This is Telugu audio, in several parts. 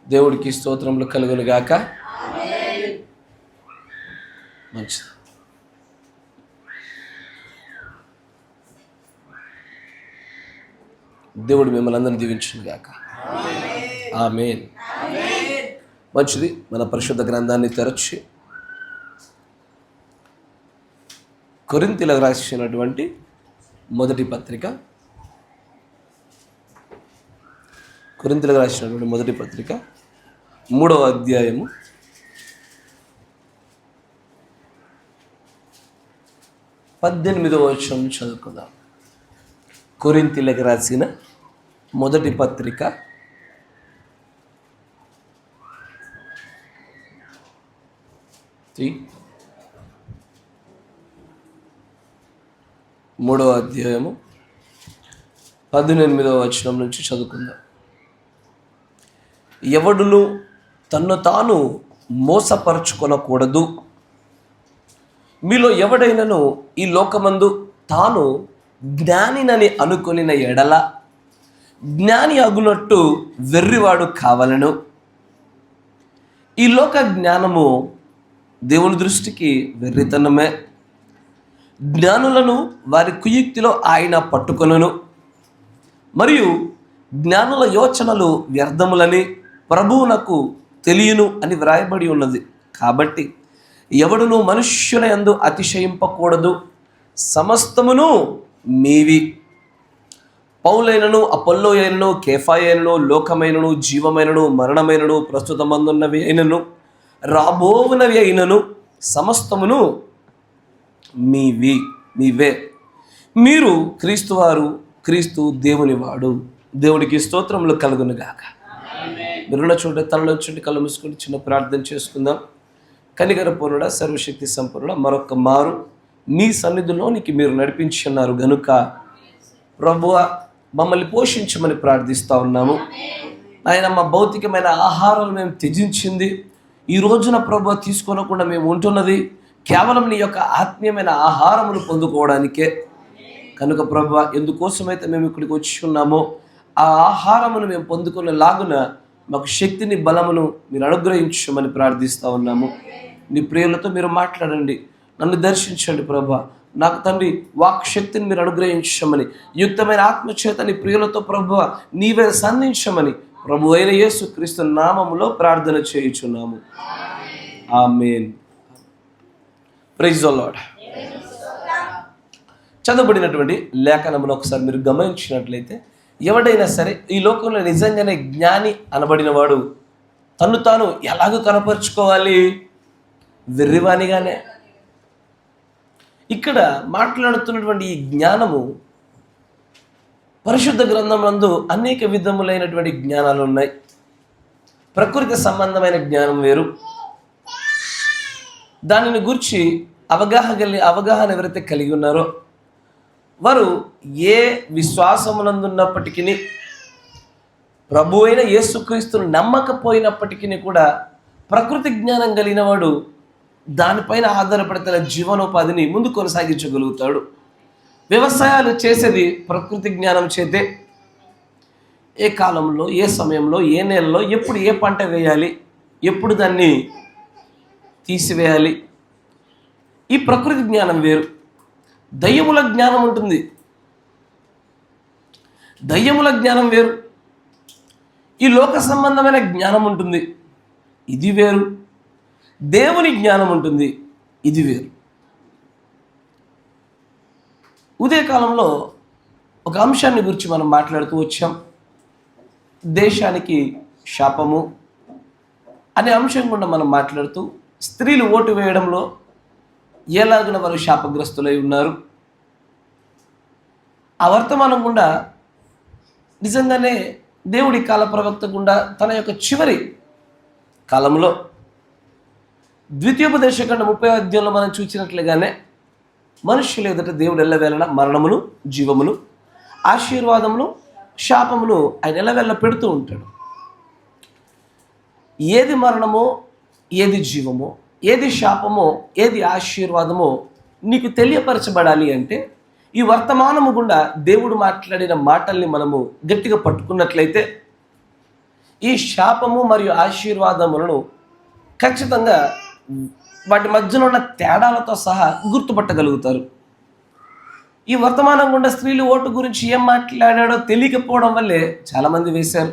దేవుడికి స్తోత్రములు కలుగును గాక. మంచిది. దేవుడు మిమ్మల్ని అందరిని దీవించును గాక. ఆమేన్. మంచిది. మన పరిశుద్ధ గ్రంథాన్ని తెరచి కొరింథీయులకు రాసినటువంటి మొదటి పత్రిక, కొరింథీయులకు రాసినటువంటి మొదటి పత్రిక 3వ అధ్యాయము 18వ వచనం చదువుకుందాం. కొరింథీయులకు రాసిన మొదటి పత్రిక 3వ అధ్యాయము 18వ వచనం నుంచి చదువుకుందాం. ఎవడును తన్ను తాను మోసపరచుకొనకూడదు. మీలో ఎవడైనను ఈ లోకమందు తాను జ్ఞానినని అనుకొనిన ఎడల జ్ఞాని అగునట్టు వెర్రివాడు కావలను. ఈ లోక జ్ఞానము దేవుని దృష్టికి వెర్రితనమే. జ్ఞానులను వారి కుయుక్తిలో ఆయన పట్టుకొనును, మరియు జ్ఞానుల యోచనలు వ్యర్థములని ప్రభువునకు తెలియను అని వ్రాయబడి ఉన్నది. కాబట్టి ఎవడును మనుష్యుల యందు అతిశయింపకూడదు. సమస్తమును మీవి. పౌలైనను, అపొల్లోయైనను, కేఫాయైనను, లోకమైనను, జీవమైనను, మరణమైనను, ప్రస్తుతమందున్నవి అయినను, రాబోవునవి అయినను, సమస్తమును మీవే. మీరు క్రీస్తువారు, క్రీస్తు దేవుని వాడు. దేవుడికి స్తోత్రములు కలుగును గాక. మీరున్న చోట తలలో చుంటి కళ్ళు మూసుకొని చిన్న ప్రార్థన చేసుకుందాం. కనికర పూర్ణుడా, సర్వశక్తి సంపన్నుడా, మరొక మారు నీ సన్నిధిలోనికి మీరు నడిపించున్నారు గనుక ప్రభువా మమ్మల్ని పోషించమని ప్రార్థిస్తూ ఉన్నాము. ఆయన మా భౌతికమైన ఆహారం మేము త్యజించింది ఈ రోజున ప్రభువా తీసుకోనకుండా మేము ఉంటున్నది కేవలం నీ యొక్క ఆత్మీయమైన ఆహారమును పొందుకోవడానికే. కనుక ప్రభువా ఎందుకోసమైతే మేము ఇక్కడికి వచ్చి ఉన్నామో ఆ ఆహారమును మేము పొందుకునేలాగున మాకు శక్తిని, బలమును మీరు అనుగ్రహించమని ప్రార్థిస్తూ ఉన్నాము. నీ ప్రియులతో మీరు మాట్లాడండి, నన్ను దర్శించండి ప్రభువా. నాకు తండ్రి వాక్ శక్తిని మీరు అనుగ్రహించమని, యుక్తమైన ఆత్మచేత నీ ప్రియులతో ప్రభువా నీవే సంధించమని ప్రభు అయిన యేసు క్రీస్తు నామములో ప్రార్థన చేయుచున్నాము. ఆమేన్. Praise the lord. చదవబడినటువంటి లేఖనమును ఒకసారి మీరు గమనించినట్లయితే, ఎవడైనా సరే ఈ లోకంలో నిజంగానే జ్ఞాని అనబడినవాడు తను తాను ఎలాగో కనపరుచుకోవాలి? వెర్రివానిగానే. ఇక్కడ మాట్లాడుతున్నటువంటి ఈ జ్ఞానము పరిశుద్ధ గ్రంథమునందు అనేక విధములైనటువంటి జ్ఞానాలు ఉన్నాయి. ప్రకృతి సంబంధమైన జ్ఞానం వేరు. దానిని గురించి అవగాహన ఎవరైతే కలిగి ఉన్నారో వారు ఏ విశ్వాసమునందున్నప్పటికీ, ప్రభు అయిన యేసుక్రీస్తును నమ్మకపోయినప్పటికీ కూడా ప్రకృతి జ్ఞానం కలిగిన వాడు దానిపైన ఆధారపడి తన జీవనోపాధిని ముందు కొనసాగించగలుగుతాడు. వ్యవసాయాలు చేసేది ప్రకృతి జ్ఞానం చేతే. ఏ కాలంలో, ఏ సమయంలో, ఏ నెలలో, ఎప్పుడు ఏ పంట వేయాలి, ఎప్పుడు దాన్ని తీసివేయాలి, ఈ ప్రకృతి జ్ఞానం వేరు. దయ్యముల జ్ఞానం ఉంటుంది. దయ్యముల జ్ఞానం వేరు. ఈ లోక సంబంధమైన జ్ఞానం ఉంటుంది, ఇది వేరు. దేవుని జ్ఞానం ఉంటుంది, ఇది వేరు. ఉదయకాలంలో ఒక అంశాన్ని గురించి మనం మాట్లాడుతూ వచ్చాం. దేశానికి శాపము అనే అంశం గుండా మనం మాట్లాడుతూ, స్త్రీలు ఓటు వేయడంలో ఎలాగున వారు శాపగ్రస్తులై ఉన్నారు. ఆ వర్తమానం గుండా నిజంగానే దేవుడి కాల ప్రవక్త గుండా తన యొక్క చివరి కాలంలో ద్వితీయోపదేశకాండం 30వ అధ్యాయంలో మనం చూసినట్లుగానే మనుష్యుల ఎదుట దేవుడు ఎల్లవేళలా మరణమును, జీవమును, ఆశీర్వాదమును, శాపమును ఆయన ఎల్లవేళలా పెడుతూ ఉంటాడు. ఏది మరణమో, ఏది జీవమో, ఏది శాపమో, ఏది ఆశీర్వాదమో నీకు తెలియపరచబడాలి అంటే ఈ వర్తమానము గుండా దేవుడు మాట్లాడిన మాటల్ని మనము గట్టిగా పట్టుకున్నట్లయితే ఈ శాపము మరియు ఆశీర్వాదములను ఖచ్చితంగా వాటి మధ్యలో ఉన్న తేడాలతో సహా గుర్తుపట్టగలుగుతారు. ఈ వర్తమానం గుండా స్త్రీలు ఓటు గురించి ఏం మాట్లాడాడో తెలియకపోవడం వల్లే చాలామంది వేశారు.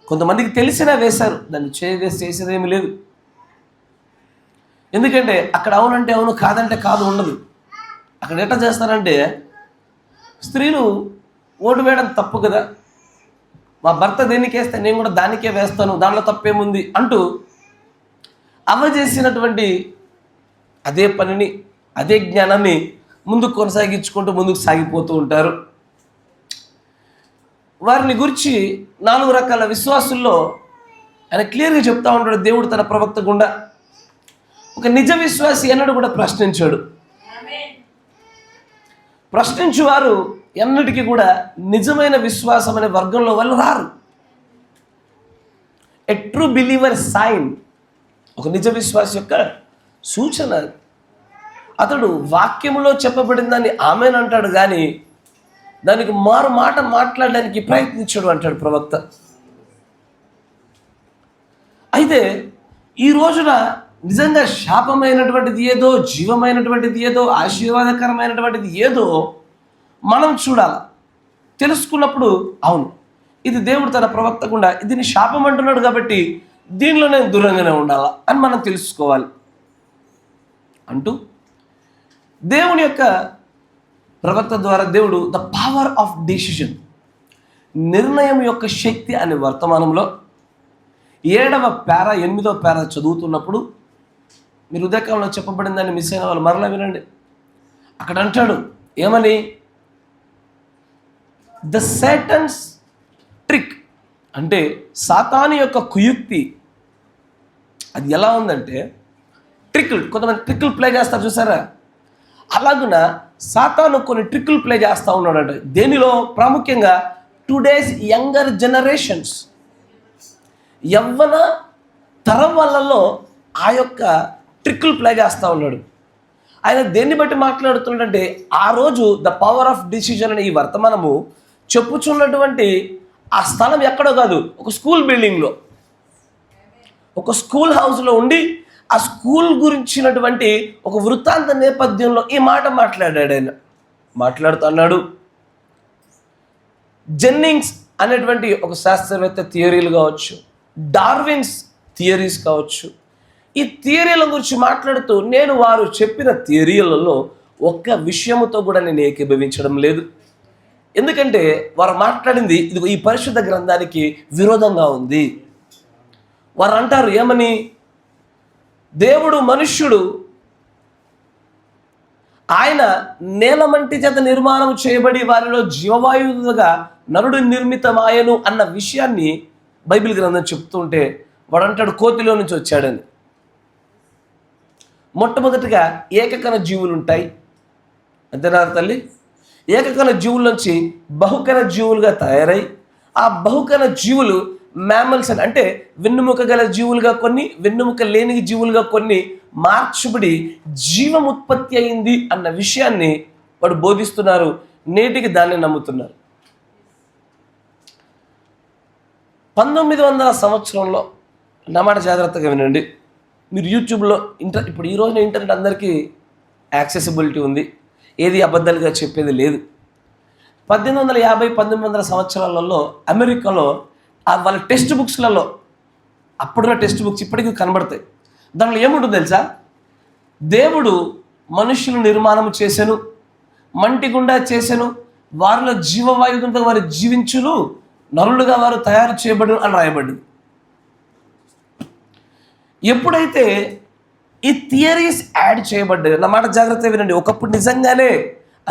కొంతమందికి తెలిసినా వేశారు, దాన్ని చేసేదేమీ లేదు. ఎందుకంటే అక్కడ అవునంటే అవును, కాదంటే కాదు ఉండదు. అక్కడ ఎట్లా చేస్తారంటే, స్త్రీలు ఓటు వేయడం తప్పు కదా, మా భర్త దేనికి వేస్తే నేను కూడా దానికే వేస్తాను, దానిలో తప్పేముంది అంటూ చేసినటువంటి అదే పనిని, అదే జ్ఞానాన్ని ముందుకు కొనసాగించుకుంటూ ముందుకు సాగిపోతూ ఉంటారు. వారిని గురించి 4 రకాల విశ్వాసుల్లో ఆయన క్లియర్గా చెప్తా ఉంటాడు దేవుడు తన ప్రవక్త గుండా. ఒక నిజ విశ్వాసి ఎన్నడూ కూడా ప్రశ్నించాడు. ప్రశ్నించువారు ఎన్నటికీ కూడా నిజమైన విశ్వాసం అనే వర్గంలో వాళ్ళు రారు. ఎ ట్రూ బిలీవర్ సైన్, ఒక నిజ విశ్వాస యొక్క సూచన. అతడు వాక్యములో చెప్పబడిన దాన్ని ఆమెన్ అంటాడు, కానీ దానికి మారు మాట మాట్లాడడానికి ప్రయత్నించాడు అంటాడు ప్రవక్త. అయితే ఈ రోజున నిజంగా శాపమైనటువంటిది ఏదో, జీవమైనటువంటిది ఏదో, ఆశీర్వాదకరమైనటువంటిది ఏదో మనం చూడాలి. తెలుసుకున్నప్పుడు అవును, ఇది దేవుడు తన ప్రవక్త గుండా దీన్ని శాపం అంటున్నాడు కాబట్టి దీనిలో నేను దూరంగానే ఉండాలా అని మనం తెలుసుకోవాలి అంటూ దేవుని యొక్క ప్రవక్త ద్వారా దేవుడు ద పవర్ ఆఫ్ డెసిషన్, నిర్ణయం యొక్క శక్తి అనే వర్తమానంలో 7వ పేరా 8వ పేరా చదువుతున్నప్పుడు మీరు ఉదయకాలంలో చెప్పబడిన దాన్ని మిస్ అయిన వాళ్ళు మరలా వినండి. అక్కడ అంటాడు ఏమని, ద సాటన్స్ ట్రిక్ అంటే సాతాను యొక్క కుయుక్తి అది ఎలా ఉందంటే, కొంతమంది ట్రిక్కులు ప్లే చేస్తారు చూసారా, అలాగున సాతాను కొన్ని ట్రిక్కులు ప్లే చేస్తూ ఉన్నాడంట. దేనిలో ప్రాముఖ్యంగా టుడేస్ యంగర్ జనరేషన్స్, యవ్వన తరం వాళ్ళలో ఆ యొక్క ట్రిక్కులు ప్లే చేస్తూ ఉన్నాడు. ఆయన దేన్ని బట్టి మాట్లాడుతున్నాడంటే, ఆ రోజు ద పవర్ ఆఫ్ డిసిజన్ అనే ఈ వర్తమానము చెప్పుచున్నటువంటి ఆ స్థలం ఎక్కడో కాదు, ఒక స్కూల్ బిల్డింగ్లో, ఒక స్కూల్ హౌస్లో ఉండి ఆ స్కూల్ గురించినటువంటి ఒక వృత్తాంత నేపథ్యంలో ఈ మాట మాట్లాడాడు. ఆయన మాట్లాడుతున్నాడు, జెన్నింగ్స్ అనేటువంటి ఒక శాస్త్రవేత్త థియరీలు కావచ్చు, డార్విన్స్ థియరీస్ కావచ్చు, ఈ థియరీల గురించి మాట్లాడుతూ నేను వారు చెప్పిన థియరీలలో ఒక్క విషయముతో కూడా నేను ఏకీభవించడం లేదు. ఎందుకంటే వారు మాట్లాడింది ఇది ఈ పరిశుద్ధ గ్రంథానికి విరోధంగా ఉంది. వారు అంటారు ఏమని, దేవుడు మనుష్యుడు ఆయన నేలమంటి చేత నిర్మాణం చేయబడి వారిలో జీవవాయువుగా నరుడు నిర్మితమాయను అన్న విషయాన్ని బైబిల్ గ్రంథం చెప్తుంటే వాడు అంటాడు కోతిలో నుంచి వచ్చాడని. మొట్టమొదటిగా ఏకకణ జీవులు ఉంటాయి, అంతేనా తల్లి? ఏకకణ జీవుల నుంచి బహుకణ జీవులుగా తయారై ఆ బహుకణ జీవులు మ్యామల్స్ అని అంటే వెన్నుముక గల జీవులుగా కొన్ని, వెన్నుముక లేని జీవులుగా కొన్ని మార్చబడి జీవం ఉత్పత్తి అయింది అన్న విషయాన్ని వాడు బోధిస్తున్నారు. నేటికి దాన్ని నమ్ముతున్నారు. 1900 సంవత్సరంలో, నా మాట జాగ్రత్తగా వినండి, మీరు యూట్యూబ్లో ఇప్పుడు ఈ రోజున ఇంటర్నెట్ అందరికీ యాక్సెసిబిలిటీ ఉంది, ఏది అబద్ధాలుగా చెప్పేది లేదు. 1850 1900 సంవత్సరాలలో అమెరికాలో వాళ్ళ టెక్స్ట్ బుక్స్లలో, అప్పుడున్న టెక్స్ట్ బుక్స్ ఇప్పటికీ కనబడతాయి, దాంట్లో ఏముంటుంది తెలుసా, దేవుడు మనుషులు నిర్మాణం చేశాను, మంటి గుండా చేశాను, వారిలో జీవవాయువుతో వారు జీవించును, నరులుగా వారు తయారు చేయబడు అని రాయబడింది. ఎప్పుడైతే ఈ థియరీస్ యాడ్ చేయబడ్డాయి, నా మాట జాగ్రత్తగా వినండి, ఒకప్పుడు నిజంగానే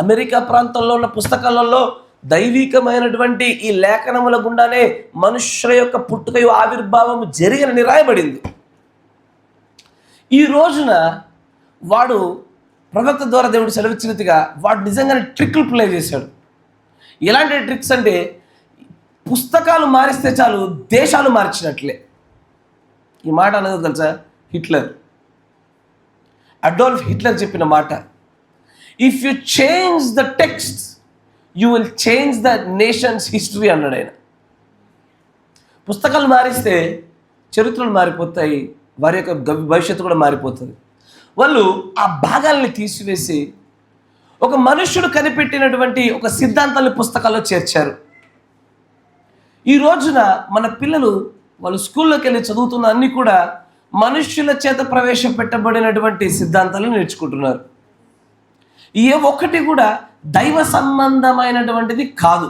అమెరికా ప్రాంతంలో ఉన్న పుస్తకాలలో దైవికమైనటువంటి ఈ లేఖనముల గుండానే మనుష్యుల యొక్క పుట్టుకయు ఆవిర్భావం జరిగినని రాయబడింది. ఈ రోజున వాడు ప్రవక్త ద్వారా దేవుడు సెలవిచ్చినట్టుగా వాడు నిజంగానే ట్రిక్లు ప్లే చేశాడు. ఎలాంటి ట్రిక్స్ అంటే, పుస్తకాలు మారిస్తే చాలు దేశాలు మార్చినట్లే. ఈ మాట అనేది తెలుసా, అడాల్ఫ్ హిట్లర్ చెప్పిన మాట, if you change the text you will change the nations history అన్నాడు ఆయన. పుస్తకాలు మారిస్తే చరిత్రలు మారిపోతాయి, వారి యొక్క భవిష్యత్తు కూడా మారిపోతుంది. వాళ్ళు ఆ భాగాల్ని తీసివేసి ఒక మనుష్యుడు కనిపెట్టినటువంటి ఒక సిద్ధాంతాన్ని పుస్తకాల్లో చేర్చారు. ఈ రోజున మన పిల్లలు వాళ్ళు స్కూల్లోకి వెళ్ళి చదువుతున్న అన్నీ కూడా మనుష్యుల చేత ప్రవేశపెట్టబడినటువంటి సిద్ధాంతాలు నేర్చుకుంటున్నారు. ఏ ఒక్కటి కూడా దైవ సంబంధమైనటువంటిది కాదు.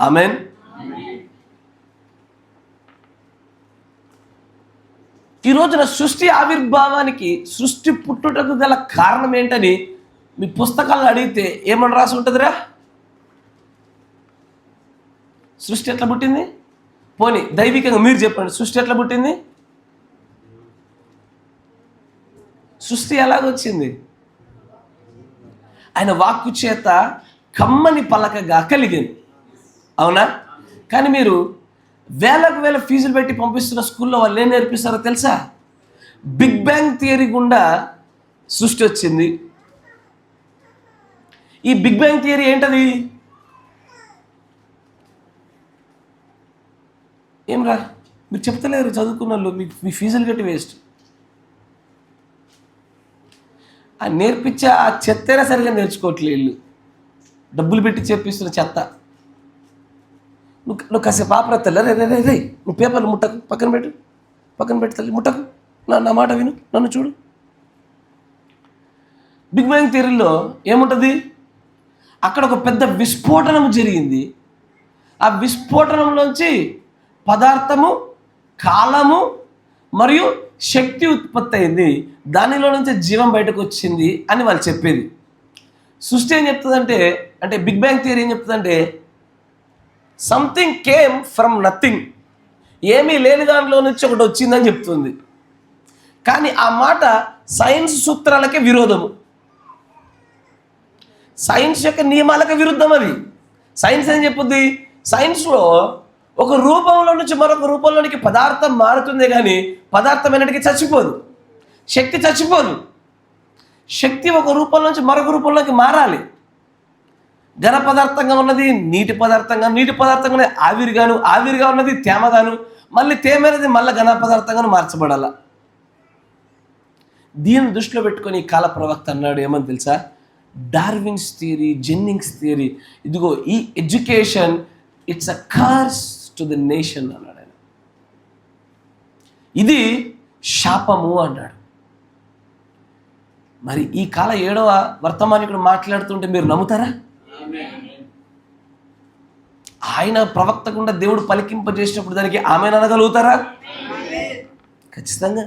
ఆమేన్. ఈ రోజున సృష్టి ఆవిర్భావానికి, సృష్టి పుట్టుటకు గల కారణం ఏంటని మీ పుస్తకాలను అడిగితే ఏమని రాసి ఉంటుందిరా? సృష్టి ఎట్లా పుట్టింది? పోనీ దైవికంగా మీరు చెప్పండి, సృష్టి ఎట్లా పుట్టింది? సృష్టి ఎలాగొచ్చింది? ఆయన వాక్కు చేత కమ్మని పలకగా కలిగింది. అవునా? కానీ మీరు వేలకు వేల ఫీజులు పెట్టి పంపిస్తున్న స్కూల్లో వాళ్ళు ఏం నేర్పిస్తారో తెలుసా? బిగ్ బ్యాంగ్ థియరీ గుండా సృష్టి వచ్చింది. ఈ బిగ్ బ్యాంగ్ థియరీ ఏంటది? ఏమ్రా మీరు చెప్తలేరు చదువుకున్న వాళ్ళు, మీ ఫీజులు కట్టి వేస్ట్. ఆ నేర్పించే ఆ చెత్తైనా సరిగా నేర్చుకోవట్లేదు వీళ్ళు, డబ్బులు పెట్టి చెప్పిస్తున్న చెత్త. నువ్వు కాసేపు ఆపరత్తలే, రే నువ్వు పేపర్లు ముట్టకు, పక్కన పెట్టు తల్లి, ముట్టకు, నా మాట విను, నన్ను చూడు. బిగ్ బ్యాంగ్ థియరీలో ఏముంటుంది? అక్కడ ఒక పెద్ద విస్ఫోటనం జరిగింది. ఆ విస్ఫోటనంలోంచి పదార్థము, కాలము మరియు శక్తి ఉత్పత్తి అయింది. దానిలో నుంచి జీవం బయటకు వచ్చింది అని వాళ్ళు చెప్పేది. సృష్టి ఏం చెప్తుందంటే, అంటే బిగ్ బ్యాంగ్ థియరీ ఏం చెప్తుందంటే, సంథింగ్ కేమ్ ఫ్రమ్ నథింగ్, ఏమీ లేని దానిలో నుంచి ఒకటి వచ్చిందని చెప్తుంది. కానీ ఆ మాట సైన్స్ సూత్రాలకే విరోధము, సైన్స్ యొక్క నియమాలకు విరుద్ధం. అది సైన్స్ ఏం చెప్పుద్ది? సైన్స్లో ఒక రూపంలో నుంచి మరొక రూపంలోనికి పదార్థం మారుతుంది, కానీ పదార్థం ఎన్నటికీ చచ్చిపోదు, శక్తి చచ్చిపోదు. శక్తి ఒక రూపం నుంచి మరొక రూపంలోకి మారాలి. ఘన పదార్థంగా ఉన్నది నీటి పదార్థంగా, నీటి పదార్థంగానే ఆవిరిగా ఉన్నది తేమగాను, మళ్ళీ తేమ అనేది మళ్ళీ ఘన పదార్థంగాను మార్చబడాల. దీన్ని దృష్టిలో పెట్టుకొని కాల ప్రవక్త అన్నాడు ఏమని తెలుసా? డార్విన్స్ థియరీ, జెన్నింగ్స్ థియరీ, ఇదిగో ఈ education it's a curse to the nation అన్నాడు ఆయన. ఇది శాపము అన్నాడు. మరి ఈ కాల 7వ వర్తమానికుడు మాట్లాడుతుంటే మీరు నమ్ముతారా? ఆయన ప్రవక్త గుండా దేవుడు పలికింపజేసినప్పుడు దానికి ఆమెను అనగలుగుతారా? ఖచ్చితంగా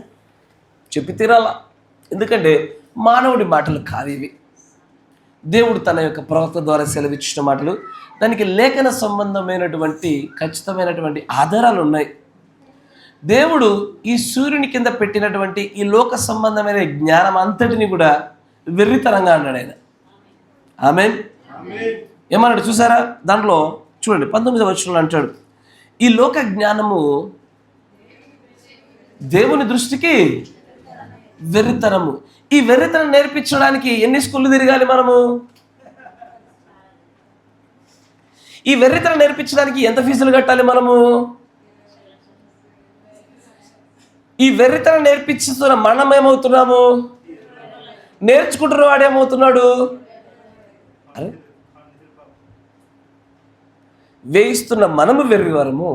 చెప్పి తీరాలా. ఎందుకంటే మానవుడి మాటలు కాదు ఇవి, దేవుడు తన యొక్క ప్రవక్త ద్వారా సెలవిచ్చిన మాటలు. దానికి లేఖన సంబంధమైనటువంటి ఖచ్చితమైనటువంటి ఆధారాలు ఉన్నాయి. దేవుడు ఈ సూర్యుని కింద పెట్టినటువంటి ఈ లోక సంబంధమైన జ్ఞానం అంతటిని కూడా వెర్రితనంగా అన్నాడు ఆయన. ఆమేన్. ఏమన్నాడు చూసారా? దాంట్లో చూడండి 19వ వచనంలో అంటాడు, ఈ లోక జ్ఞానము దేవుని దృష్టికి వెర్రితనము. ఈ వెర్రితనం నేర్పించడానికి ఎన్ని స్కూళ్ళు తిరగాలి మనము? ఈ వెర్రితనం నేర్పించడానికి ఎంత ఫీజులు కట్టాలి మనము? ఈ వెర్రితనం నేర్పించుతున్న మనం ఏమవుతున్నాము? నేర్చుకుంటున్న వాడు ఏమవుతున్నాడు? అరే వేయిస్తున్న మనము వెర్రివారము,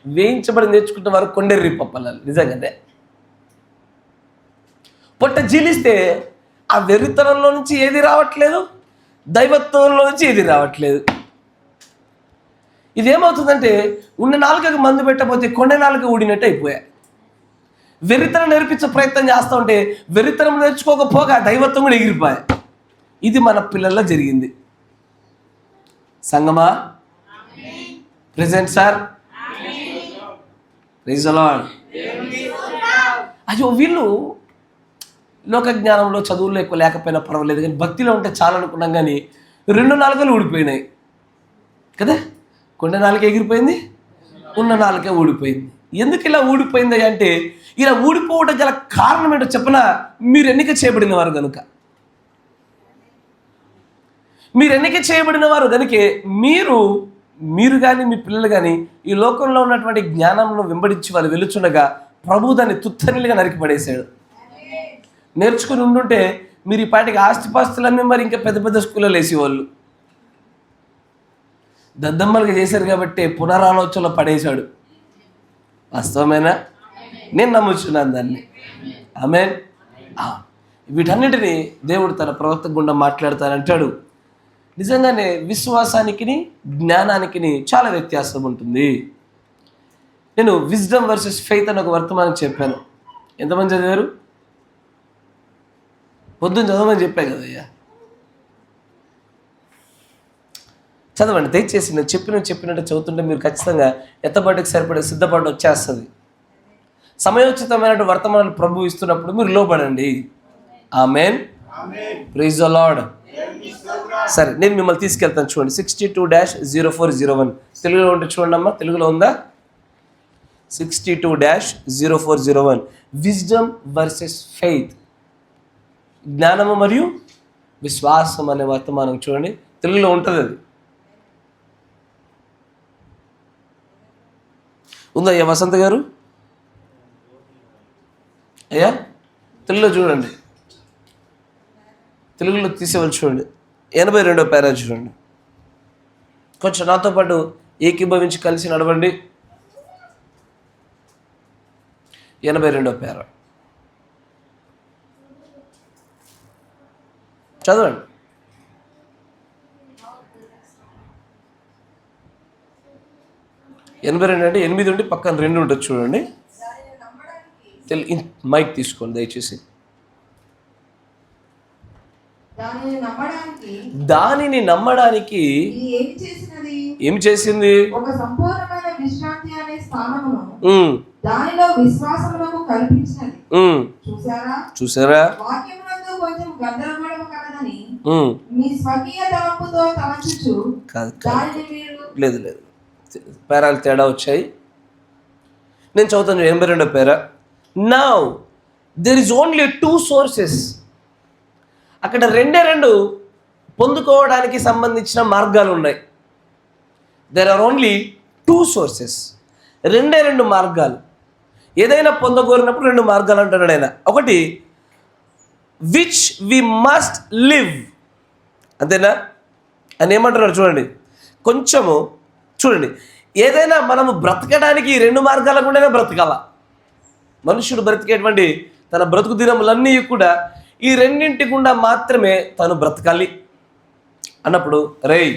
వేయించబడి నేర్చుకుంటున్న వారు కొండెర్రి పప్పలాలు. నిజంగానే పొట్ట జీలిస్తే ఆ వెర్రితనంలో నుంచి ఏది రావట్లేదు, దైవత్వంలో నుంచి ఏది రావట్లేదు. ఇదేమవుతుందంటే ఉన్న నాలుకకు మందు పెట్టకపోతే కొండ నాలుక ఊడినట్టు అయిపోయాయి. వెర్రితనం నేర్పించే ప్రయత్నం చేస్తూ ఉంటే వెర్రితనం నేర్చుకోకపోగా దైవత్వం కూడా ఎగిరిపోయాయి. ఇది మన పిల్లల్లో జరిగింది. సంగమా present sir, praise the lord. అయ్యో వీళ్ళు లోక జ్ఞానంలో చదువుల్లో ఎక్కువ లేకపోయినా పర్వాలేదు, కానీ భక్తిలో ఉంటే చాలా అనుకున్నాం, కానీ 2 నాలుకలు ఊడిపోయినాయి కదా. కొండ నాలుక ఎగిరిపోయింది, ఉన్న నాలుక ఊడిపోయింది. ఎందుకు ఇలా ఊడిపోయింది అంటే, ఇలా ఊడిపోవడం గల కారణం ఏంటో చెప్పనా? మీరు ఎన్నిక చేయబడిన వారు కనుక. మీరు ఎన్నిక చేయబడిన వారు కనుకే మీరు మీరు కానీ మీ పిల్లలు కానీ ఈ లోకంలో ఉన్నటువంటి జ్ఞానంలో వెంబడించి వాళ్ళు వెలుచుండగా ప్రభు దాన్ని తుత్తనిలుగా నరికి పడేశాడు. నేర్చుకుని ఉండుంటే మీరు ఈ పాటికి ఆస్తిపాస్తులన్నీ మరి ఇంకా పెద్ద పెద్ద స్కూల్లో వేసేవాళ్ళు. దద్దమ్మలుగా చేశారు కాబట్టి పునరాలోచనలో పడేశాడు. వాస్తవమేనా? నేను నమ్ముచున్నాను దాన్ని. ఆమేన్. వీటన్నిటిని దేవుడు తన ప్రవక్త గుండా మాట్లాడతానంటాడు. నిజంగానే విశ్వాసానికి జ్ఞానానికి చాలా వ్యత్యాసం ఉంటుంది. నేను విజ్డమ్ వర్సెస్ ఫెయిత్ అని ఒక వర్తమానం చెప్పాను. ఎంతమంది చదివారు? పొద్దున్న చదవమని చెప్పాను కదయ్యా. చదవండి దయచేసి. నేను చెప్పినట్టు చదువుతుంటే మీరు ఖచ్చితంగా ఎత్తబాటుకి సరిపడే సిద్ధపాటు వచ్చేస్తుంది. సమయోచితమైన వర్తమానాలు ప్రభు ఇస్తున్నప్పుడు మీరు లోబడండి. ఆమేన్. Praise the lord. సరే, నేను మిమ్మల్ని తీసుకెళ్తాను. చూడండి 62-0401 తెలుగులో ఉంటే చూడండి అమ్మా. తెలుగులో ఉందా? 62-0401 విజ్డమ్ వర్సెస్ ఫెయిత్, జ్ఞానము మరియు విశ్వాసం అనే వర్తమానం చూడండి. తెలుగులో ఉంటుంది. అది ఉందా అయ్యా వసంత గారు? అయ్యా తెలుగులో చూడండి. తెలుగులో తీసేవాళ్ళు చూడండి. 82వ పేరా చూడండి. కొంచెం నాతో పాటు ఏకీభవించి కలిసి నడవండి. 82వ పేరా చదవండి. ఎనభై 82 అంటే 8 ఉండి పక్కన 2 ఉంటుంది చూడండి. మైక్ తీసుకోండి దయచేసి. దానిని నమ్మడానికి ఏమి చేసింది? చూసారా? లేదు లేదు, పేరాలు తేడా వచ్చాయి. నేను చదువుతాను 82వ para. Now there is only 2 sources. అక్కడ 2 పొందుకోవడానికి సంబంధించిన మార్గాలు ఉన్నాయి. There are only 2 sources. 2 మార్గాలు. ఏదైనా పొందగోరినప్పుడు 2 మార్గాలు అంటున్నాడు ఆయన. ఒకటి విచ్ వి మస్ట్ లివ్, అంతేనా? అని ఏమంటున్నాడు చూడండి. కొంచెము చూడండి. ఏదైనా మనము బ్రతకడానికి 2 మార్గాల గుండానే బ్రతకాల. మనుషుడు బ్రతికేటువంటి తన బ్రతుకు దినములన్నీ కూడా ఈ 2 గుండా మాత్రమే తను బ్రతకాలి అన్నప్పుడు, రేయ్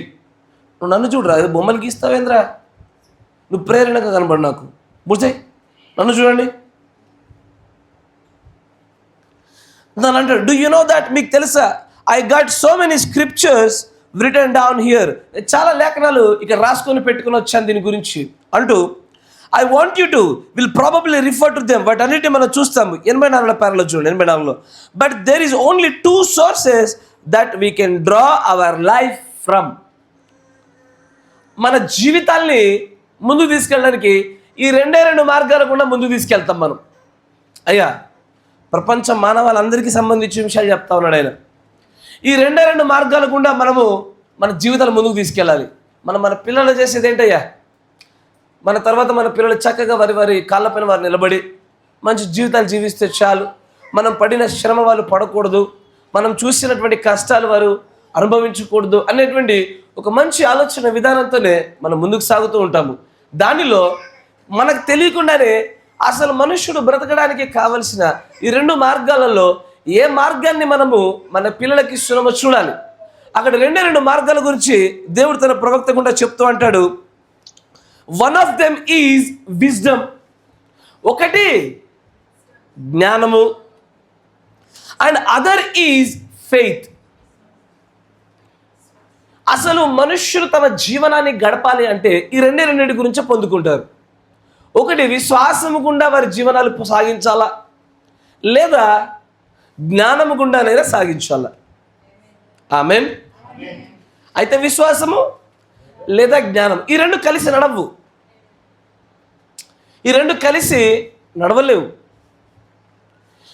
నువ్వు నన్ను చూడరా, బొమ్మలు గీస్తావేంద్రా, నువ్వు ప్రేరణగా కనబడు నాకు, బుర్జయ్ నన్ను చూడండి. దాని అంటాడు, డూ యు నో దట్, మీకు తెలుసా, I got so many scriptures written down here, చాలా లేఖనాలు ఇక్కడ రాసుకొని పెట్టుకుని వచ్చాను దీని గురించి అంటూ, I want you to will probably refer to them. వాటి అన్నిటి మనం చూస్తాము 84వ పేరాలో చూడండి. 84లో but there is only 2 sources that we can draw our life from. మన జీవితాల్ని ముందుకు తీసుకెళ్ళడానికి ఈ 2 మార్గాల గుండా ముందుకు తీసుకెళ్తాం మనం. అయ్యా ప్రపంచ మానవాళ్ళందరికీ సంబంధించిన విషయాలు చెప్తా ఉన్నాడు ఆయన. ఈ 2 మార్గాల గుండా మనము మన జీవితాలు ముందుకు తీసుకెళ్ళాలి. మన పిల్లలు చేసేది ఏంటయ్యా, మన తర్వాత మన పిల్లలు చక్కగా వారి కాళ్ళపైన వారు నిలబడి మంచి జీవితాలు జీవిస్తే చాలు. మనం పడిన శ్రమ వాళ్ళు పడకూడదు, మనం చూసినటువంటి కష్టాలు వారు అనుభవించకూడదు అనేటువంటి ఒక మంచి ఆలోచన విధానంతోనే మనం ముందుకు సాగుతూ ఉంటాము. దానిలో మనకు తెలియకుండానే అసలు మనుష్యుడు బ్రతకడానికి కావలసిన ఈ 2 మార్గాలలో ఏ మార్గాన్ని మనము మన పిల్లలకి సులభ చూడాలి. అక్కడ 2 మార్గాల గురించి దేవుడు తన ప్రవక్త గుండా చెప్తూ అంటాడు, one of them is wisdom. ఒకటి జ్ఞానము, అండ్ అదర్ ఈజ్ ఫెయిత్. అసలు మనుష్యులు తమ జీవనాన్ని గడపాలి అంటే ఈ 2 గురించి పొందుకుంటారు. ఒకటి విశ్వాసము గుండా వారి జీవనాలు సాగించాలా, లేదా జ్ఞానము గుండానైనా సాగించాలా. ఆమేన్. అయితే విశ్వాసము లేదా జ్ఞానం ఈ 2 కలిసి నడవు. ఈ 2 కలిసి నడవలేవు.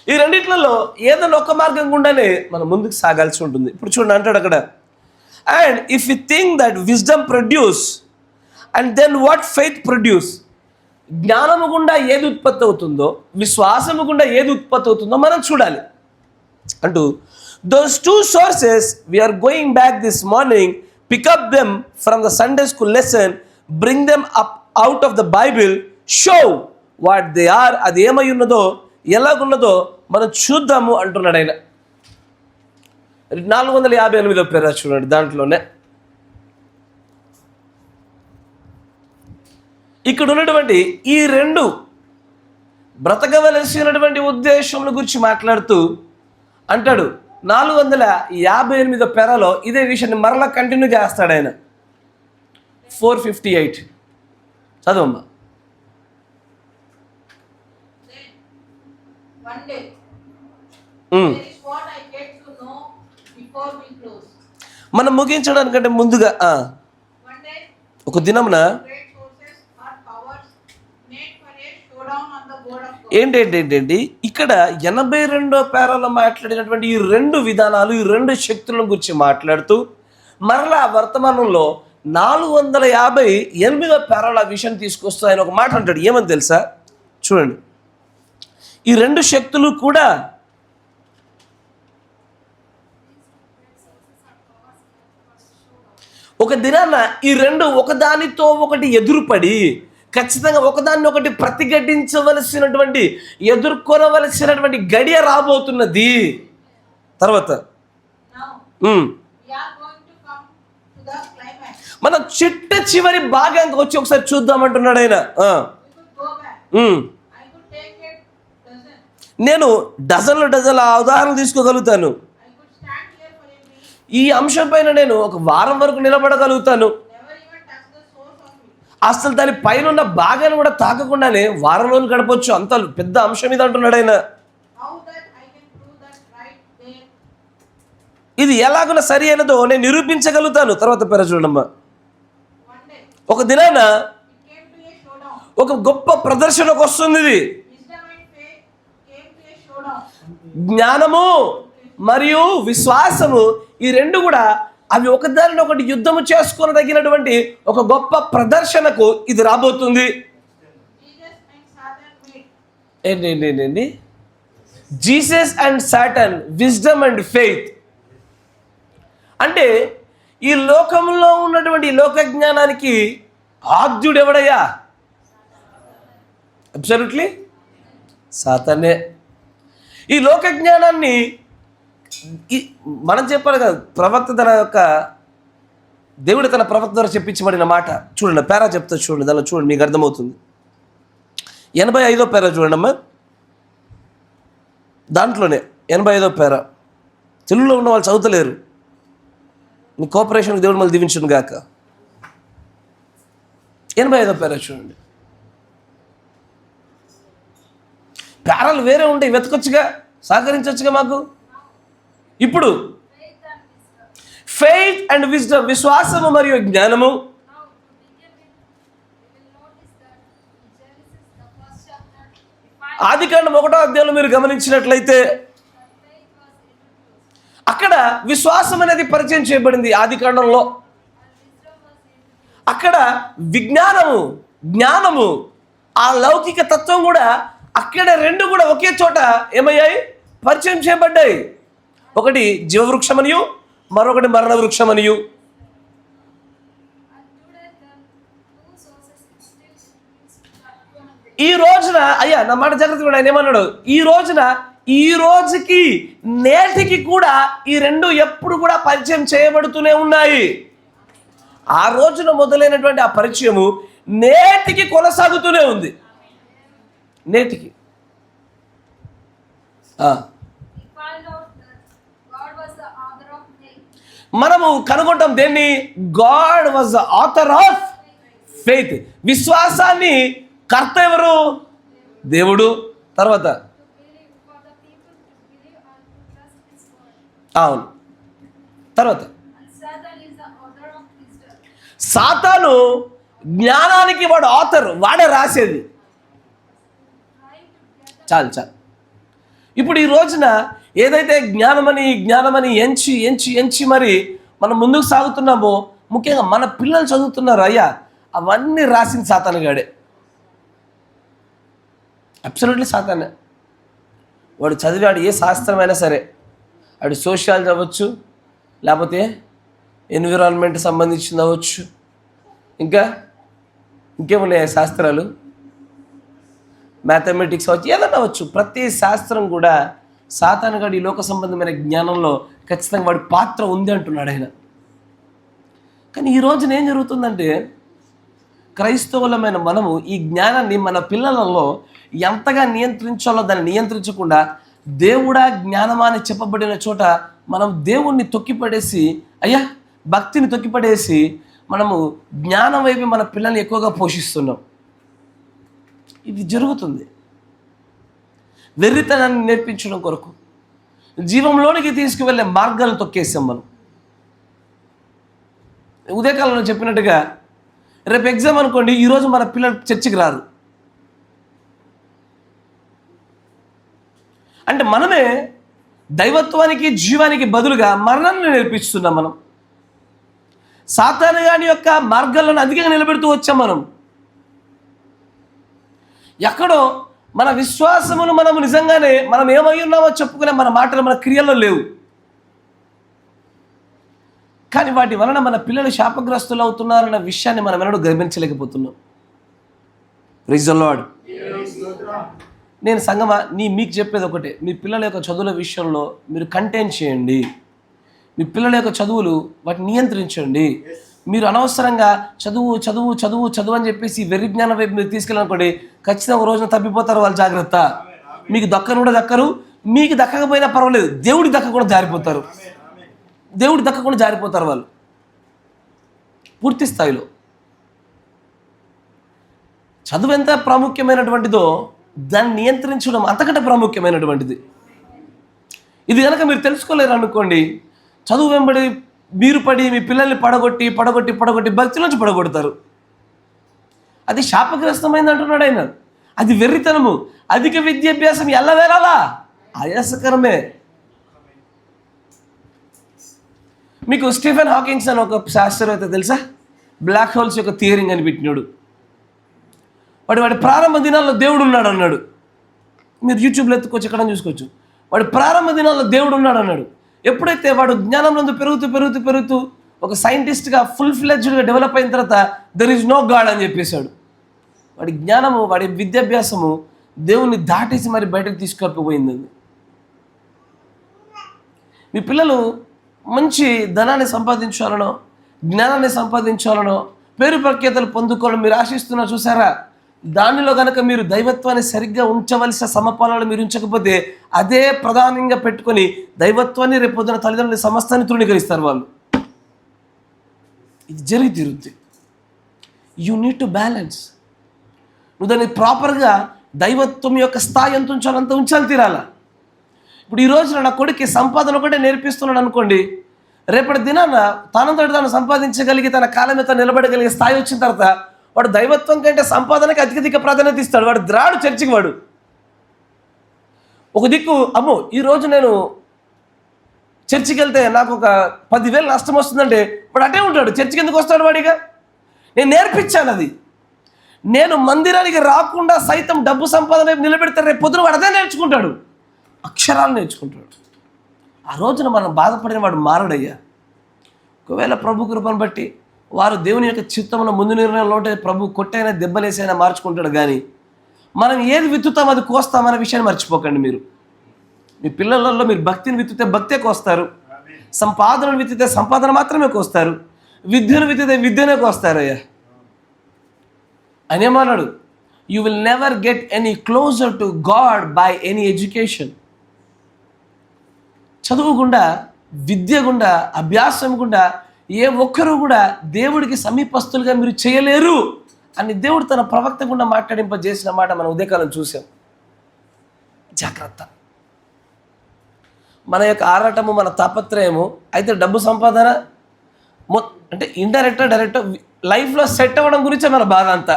ఈ 2 ఏదైనా ఒక మార్గం గుండానే మనం ముందుకు సాగాల్సి ఉంటుంది. ఇప్పుడు చూడండి అంటాడు అక్కడ, and if you think that wisdom produce and then what faith produce, జ్ఞానము గుండా ఏది ఉత్పత్తి అవుతుందో, విశ్వాసము గుండా ఏది ఉత్పత్తి అవుతుందో మనం చూడాలి అంటూ those two sources we are going back this morning, pick up them from the Sunday school lesson, bring them up out of the Bible, show what they are. అది ఏమై ఉన్నదో ఎలాగున్నదో మనం చూద్దాము అంటున్నాడు ఆయన. 458వ పేరా చూడండి, దాంట్లోనే ఇక్కడ ఉన్నటువంటి ఈ రెండు బ్రతకవలసినటువంటి ఉద్దేశముల గురించి మాట్లాడుతూ అంటాడు. 458వ పేరాలో ఇదే విషయాన్ని మరలా కంటిన్యూ చేస్తాడు ఆయన. 458 చదవమ్మా. మనం ముగించడానికంటే ముందుగా ఒక దినమున ఏంటంటే ఇక్కడ 82వ పేరాలో మాట్లాడినటువంటి ఈ రెండు విధానాలు, ఈ రెండు శక్తుల గురించి మాట్లాడుతూ మరలా వర్తమానంలో 458వ పేరాల విషయం తీసుకొస్తూ ఆయన ఒక మాట అంటాడు. ఏమని తెలుసా? చూడండి, ఈ రెండు శక్తులు కూడా ఒక దినాన ఈ రెండు ఒకదానితో ఒకటి ఎదురుపడి ఖచ్చితంగా ఒకదాన్ని ఒకటి ప్రతిఘటించవలసినటువంటి, ఎదుర్కొనవలసినటువంటి గడియ రాబోతున్నది. తర్వాత మనం చిట్ట చివరి భాగానికి వచ్చి ఒకసారి చూద్దామంటున్నాడు ఆయన. నేను డజన్ల ఉదాహరణలు తీసుకోగలుగుతాను. ఈ అంశం పైన నేను ఒక వారం వరకు నిలబడగలుగుతాను. అసలు దాని పైన ఉన్న భాగాన్ని కూడా తాకకుండానే వారంలో గడపచ్చు. అంత పెద్ద అంశం ఇది అంటున్నాడు ఆయన. ఇది ఎలాగున్నా సరి అయినదో నేను నిరూపించగలుగుతాను. తర్వాత పేర చూడమ్మా. ఒక దినాన ఒక గొప్ప ప్రదర్శనకు వస్తుంది. ఇది జ్ఞానము మరియు విశ్వాసము, ఈ రెండు కూడా అవి ఒకదానిని ఒకటి యుద్ధము చేసుకోదగినటువంటి ఒక గొప్ప ప్రదర్శనకు ఇది రాబోతుంది. ఏంటండి? Jesus and Satan, wisdom and faith. అంటే ఈ లోకంలో ఉన్నటువంటి లోక జ్ఞానానికి ఆద్యుడు ఎవడయ్యా? అబ్సల్యూట్లీ సాతానే. ఈ లోక జ్ఞానాన్ని మనం చెప్పాలి కదా, ప్రవక్త తన యొక్క దేవుడు తన ప్రవక్త ద్వారా చెప్పించబడిన మాట. చూడండి, పేరా చెప్తా చూడండి, దానిలో చూడండి, మీకు అర్థమవుతుంది. 85వ పేరా చూడండి అమ్మా. దాంట్లోనే 85వ పేరా. తెలుగులో ఉన్న వాళ్ళు చదువుతలేరు. మీ కోఆపరేషన్కి దేవుడు మళ్ళీ దీవించును గాక. 85వ పేరా చూడండి. పేరాలు వేరే ఉంటాయి, వెతకొచ్చుగా, సహకరించవచ్చుగా మాకు. ఇప్పుడు ఫెయిత్ అండ్ విజ్డమ్, విశ్వాసము మరియు జ్ఞానము. ఆదికాండం 1వ అధ్యాయంలో మీరు గమనించినట్లయితే అక్కడ విశ్వాసం అనేది పరిచయం చేయబడింది. ఆదికాండంలో అక్కడ విజ్ఞానము, జ్ఞానము, ఆ లౌకిక తత్వం కూడా అక్కడ రెండు కూడా ఒకే చోట ఏమయ్యాయి? పరిచయం చేయబడ్డాయి. ఒకటి జీవవృక్షమనియు, మరొకటి మరణ వృక్షమనియు. ఈ రోజున అయ్యా నా మాట జాగ్రత్త కూడా ఆయన ఏమన్నాడు? ఈ రోజుకి నేటికి కూడా ఈ రెండు ఎప్పుడు కూడా పరిచయం చేయబడుతూనే ఉన్నాయి. ఆ రోజున మొదలైనటువంటి ఆ పరిచయము నేటికి కొనసాగుతూనే ఉంది. నేటికి మనము కనుగొంటాం దేన్ని? God was the author of faith. విశ్వాసాన్ని కర్త ఎవరు? దేవుడు. తర్వాత అవును, తర్వాత సాతాను జ్ఞానానికి వాడు ఆథర్, వాడే రాసేది. చాలు. ఇప్పుడు ఈ రోజున ఏదైతే జ్ఞానమని ఎంచి మరి మనం ముందుకు సాగుతున్నామో, ముఖ్యంగా మన పిల్లలు చదువుతున్నారు. అయ్యా అవన్నీ రాసింది సాతానుగాడే. అబ్సల్యూట్లీ సాతానే. వాడు చదివాడు ఏ శాస్త్రమైనా సరే, వాడు సోషియాలజీ అవ్వచ్చు, లేకపోతే ఎన్విరాన్మెంట్ సంబంధించింది అవ్వచ్చు, ఇంకేమున్నాయి శాస్త్రాలు, మ్యాథమెటిక్స్ అవ్వచ్చు, ఏదన్నా అవ్వచ్చు. ప్రతి శాస్త్రం కూడా సాతానుగాడు ఈ లోక సంబంధమైన జ్ఞానంలో ఖచ్చితంగా వాడి పాత్ర ఉంది అంటున్నాడు ఆయన. కానీ ఈ రోజున ఏం జరుగుతుందంటే, క్రైస్తవులమైన మనము ఈ జ్ఞానాన్ని మన పిల్లలలో ఎంతగా నియంత్రించాలో దాన్ని నియంత్రించకుండా, దేవుడా జ్ఞానమా అని చెప్పబడిన చోట మనం దేవుణ్ణి తొక్కిపడేసి, భక్తిని తొక్కిపడేసి మనము జ్ఞానం వైపు మన పిల్లల్ని ఎక్కువగా పోషిస్తున్నాం. ఇది జరుగుతుంది. వెర్రితనాన్ని నేర్పించడం కొరకు జీవంలోనికి తీసుకువెళ్ళే మార్గాలను తొక్కేసాం మనం. ఉదయకాలంలో చెప్పినట్టుగా రేపు ఎగ్జామ్ అనుకోండి, ఈరోజు మన పిల్లలు చర్చికి రారు అంటే మనమే దైవత్వానికి జీవానికి బదులుగా మరణాన్ని నేర్పిస్తున్నాం. మనం సాతానుగాని యొక్క మార్గాలను అధికంగా నిలబెడుతూ వచ్చాం. ఎక్కడో మన విశ్వాసమును మనము నిజంగానే మనం ఏమై ఉన్నామో చెప్పుకునే మన మాటలు మన క్రియల్లో లేవు. కానీ వాటి వలన మన పిల్లలు శాపగ్రస్తులు అవుతున్నారన్న విషయాన్ని మనం ఎన్నడూ గమనించలేకపోతున్నాం. Praise the lord. నేను సంగమా మీకు చెప్పేది ఒకటే, మీ పిల్లల యొక్క చదువుల విషయంలో మీరు కంటైన్ చేయండి. మీ పిల్లల యొక్క చదువులు వాటిని నియంత్రించండి. మీరు అనవసరంగా చదువు చదువు చదువు చదువు అని చెప్పేసి వెర్రి జ్ఞానం వైపు మీరు తీసుకెళ్ళనుకోండి, ఖచ్చితంగా ఒక రోజున తప్పిపోతారు వాళ్ళు. జాగ్రత్త. మీకు దక్కను కూడా దక్కరు, మీకు దక్కకపోయినా పర్వాలేదు, దేవుడికి దక్కకుండా జారిపోతారు. దేవుడికి దక్కకుండా జారిపోతారు వాళ్ళు పూర్తి స్థాయిలో. చదువు ఎంత ప్రాముఖ్యమైనటువంటిదో దాన్ని నియంత్రించడం అంతకంటే ప్రాముఖ్యమైనటువంటిది. ఇది కనుక మీరు తెలుసుకోలేరు అనుకోండి, చదువు వెంబడి మీరు పడి మీ పిల్లల్ని పడగొట్టి పడగొట్టి పడగొట్టి భక్తిలోంచి పడగొడతారు. అది శాపగ్రస్తమైంది అంటున్నాడు ఆయన. అది వెర్రితనము. అధిక విద్యాభ్యాసం ఎల్లవేళలా ఆయాసకరమే. మీకు స్టీఫెన్ హాకింగ్స్ అని ఒక శాస్త్రవేత్త తెలుసా? బ్లాక్ హోల్స్ యొక్క థియరీ అని పెట్టినాడు. వాడి ప్రారంభ దినాల్లో దేవుడు ఉన్నాడు అన్నాడు. మీరు యూట్యూబ్లో ఎత్తుకోవచ్చు, ఎక్కడ చూసుకోవచ్చు. వాడి ప్రారంభ దినాల్లో దేవుడు ఉన్నాడు అన్నాడు. ఎప్పుడైతే వాడు జ్ఞానంలో పెరుగుతూ పెరుగుతూ పెరుగుతూ ఒక సైంటిస్ట్గా ఫుల్ ఫ్లెడ్జ్డ్గా డెవలప్ అయిన తర్వాత దెర్ ఈజ్ నో గాడ్ అని చెప్పేశాడు. వాడి జ్ఞానము, వాడి విద్యాభ్యాసము దేవుణ్ణి దాటేసి మరి బయటకు తీసుకుపోయింది. మీ పిల్లలు మంచి ధనాన్ని సంపాదించాలనో జ్ఞానాన్ని సంపాదించాలనో పేరు ప్రఖ్యాతలు పొందుకోవాలని మీరు ఆశిస్తున్నా చూసారా, దానిలో కనుక మీరు దైవత్వాన్ని సరిగ్గా ఉంచవలసిన సమపాలనలు మీరు ఉంచకపోతే అదే ప్రధానంగా పెట్టుకొని దైవత్వాన్ని రేపొద్దున తల్లిదండ్రుల సమస్తాన్ని తృణీకరిస్తారు వాళ్ళు. ఇది జరిగి తీరుద్ది. You need to balance. నువ్వు దాన్ని ప్రాపర్గా దైవత్వం యొక్క స్థాయి ఎంత ఉంచాలో అంత ఉంచాలి తీరాల. ఇప్పుడు ఈ రోజున నా కొడుక్కి సంపాదన ఒకటే నేర్పిస్తున్నాడు అనుకోండి, రేపటి దినాన తానంతటి తాను సంపాదించగలిగి తన కాలం మీద నిలబడగలిగే స్థాయి వచ్చిన తర్వాత వాడు దైవత్వం కంటే సంపాదనకి అధిక ప్రాధాన్యత ఇస్తాడు. వాడు ద్రాడు చర్చికి. వాడు ఒక దిక్కు, అమ్మో ఈరోజు నేను చర్చికి వెళ్తే నాకు ఒక 10,000 నష్టం వస్తుందంటే వాడు అటే ఉంటాడు. చర్చికి ఎందుకు వస్తాడు వాడిగా? నేను నేర్పించాను అది. నేను మందిరానికి రాకుండా సైతం డబ్బు సంపాదన నిలబెడితే రేపు పొద్దున వాడు అదే నేర్చుకుంటాడు, అక్షరాలు నేర్చుకుంటాడు. ఆ రోజున మనం బాధపడిన వాడు మారడయ్యా. ఒకవేళ ప్రభు కృపను బట్టి వారు దేవుని యొక్క చిత్తంలో ముందు నిర్ణయంలో ఉంటే ప్రభు కొట్టైనా దెబ్బలేసైనా మార్చుకుంటాడు. కానీ మనం ఏది విత్తుతాం అది కోస్తామనే విషయాన్ని మర్చిపోకండి. మీరు మీ పిల్లలలో మీరు భక్తిని విత్తితే భక్తే కోస్తారు, సంపాదనను విత్తితే సంపాదన మాత్రమే కోస్తారు, విద్యను విత్తితే విద్యనే కోస్తారయ్యా. ఆయన ఏమన్నాడు? You will never get any closer to God by any education. చదువు గుండా, విద్య గుండా, అభ్యాసం గుండా ఏ ఒక్కరూ కూడా దేవుడికి సమీపస్తులుగా మీరు చేయలేరు అని దేవుడు తన ప్రవక్త గుండా మాట్లాడింపజేసిన మాట మనం ఉదయకాలం చూసాం. జాగ్రత్త. మన యొక్క ఆరాటము, మన తాపత్రయము అయితే డబ్బు సంపాదన అంటే ఇండైరెక్టా డైరెక్టా లైఫ్లో సెట్ అవ్వడం గురించే మన బాధ అంతా.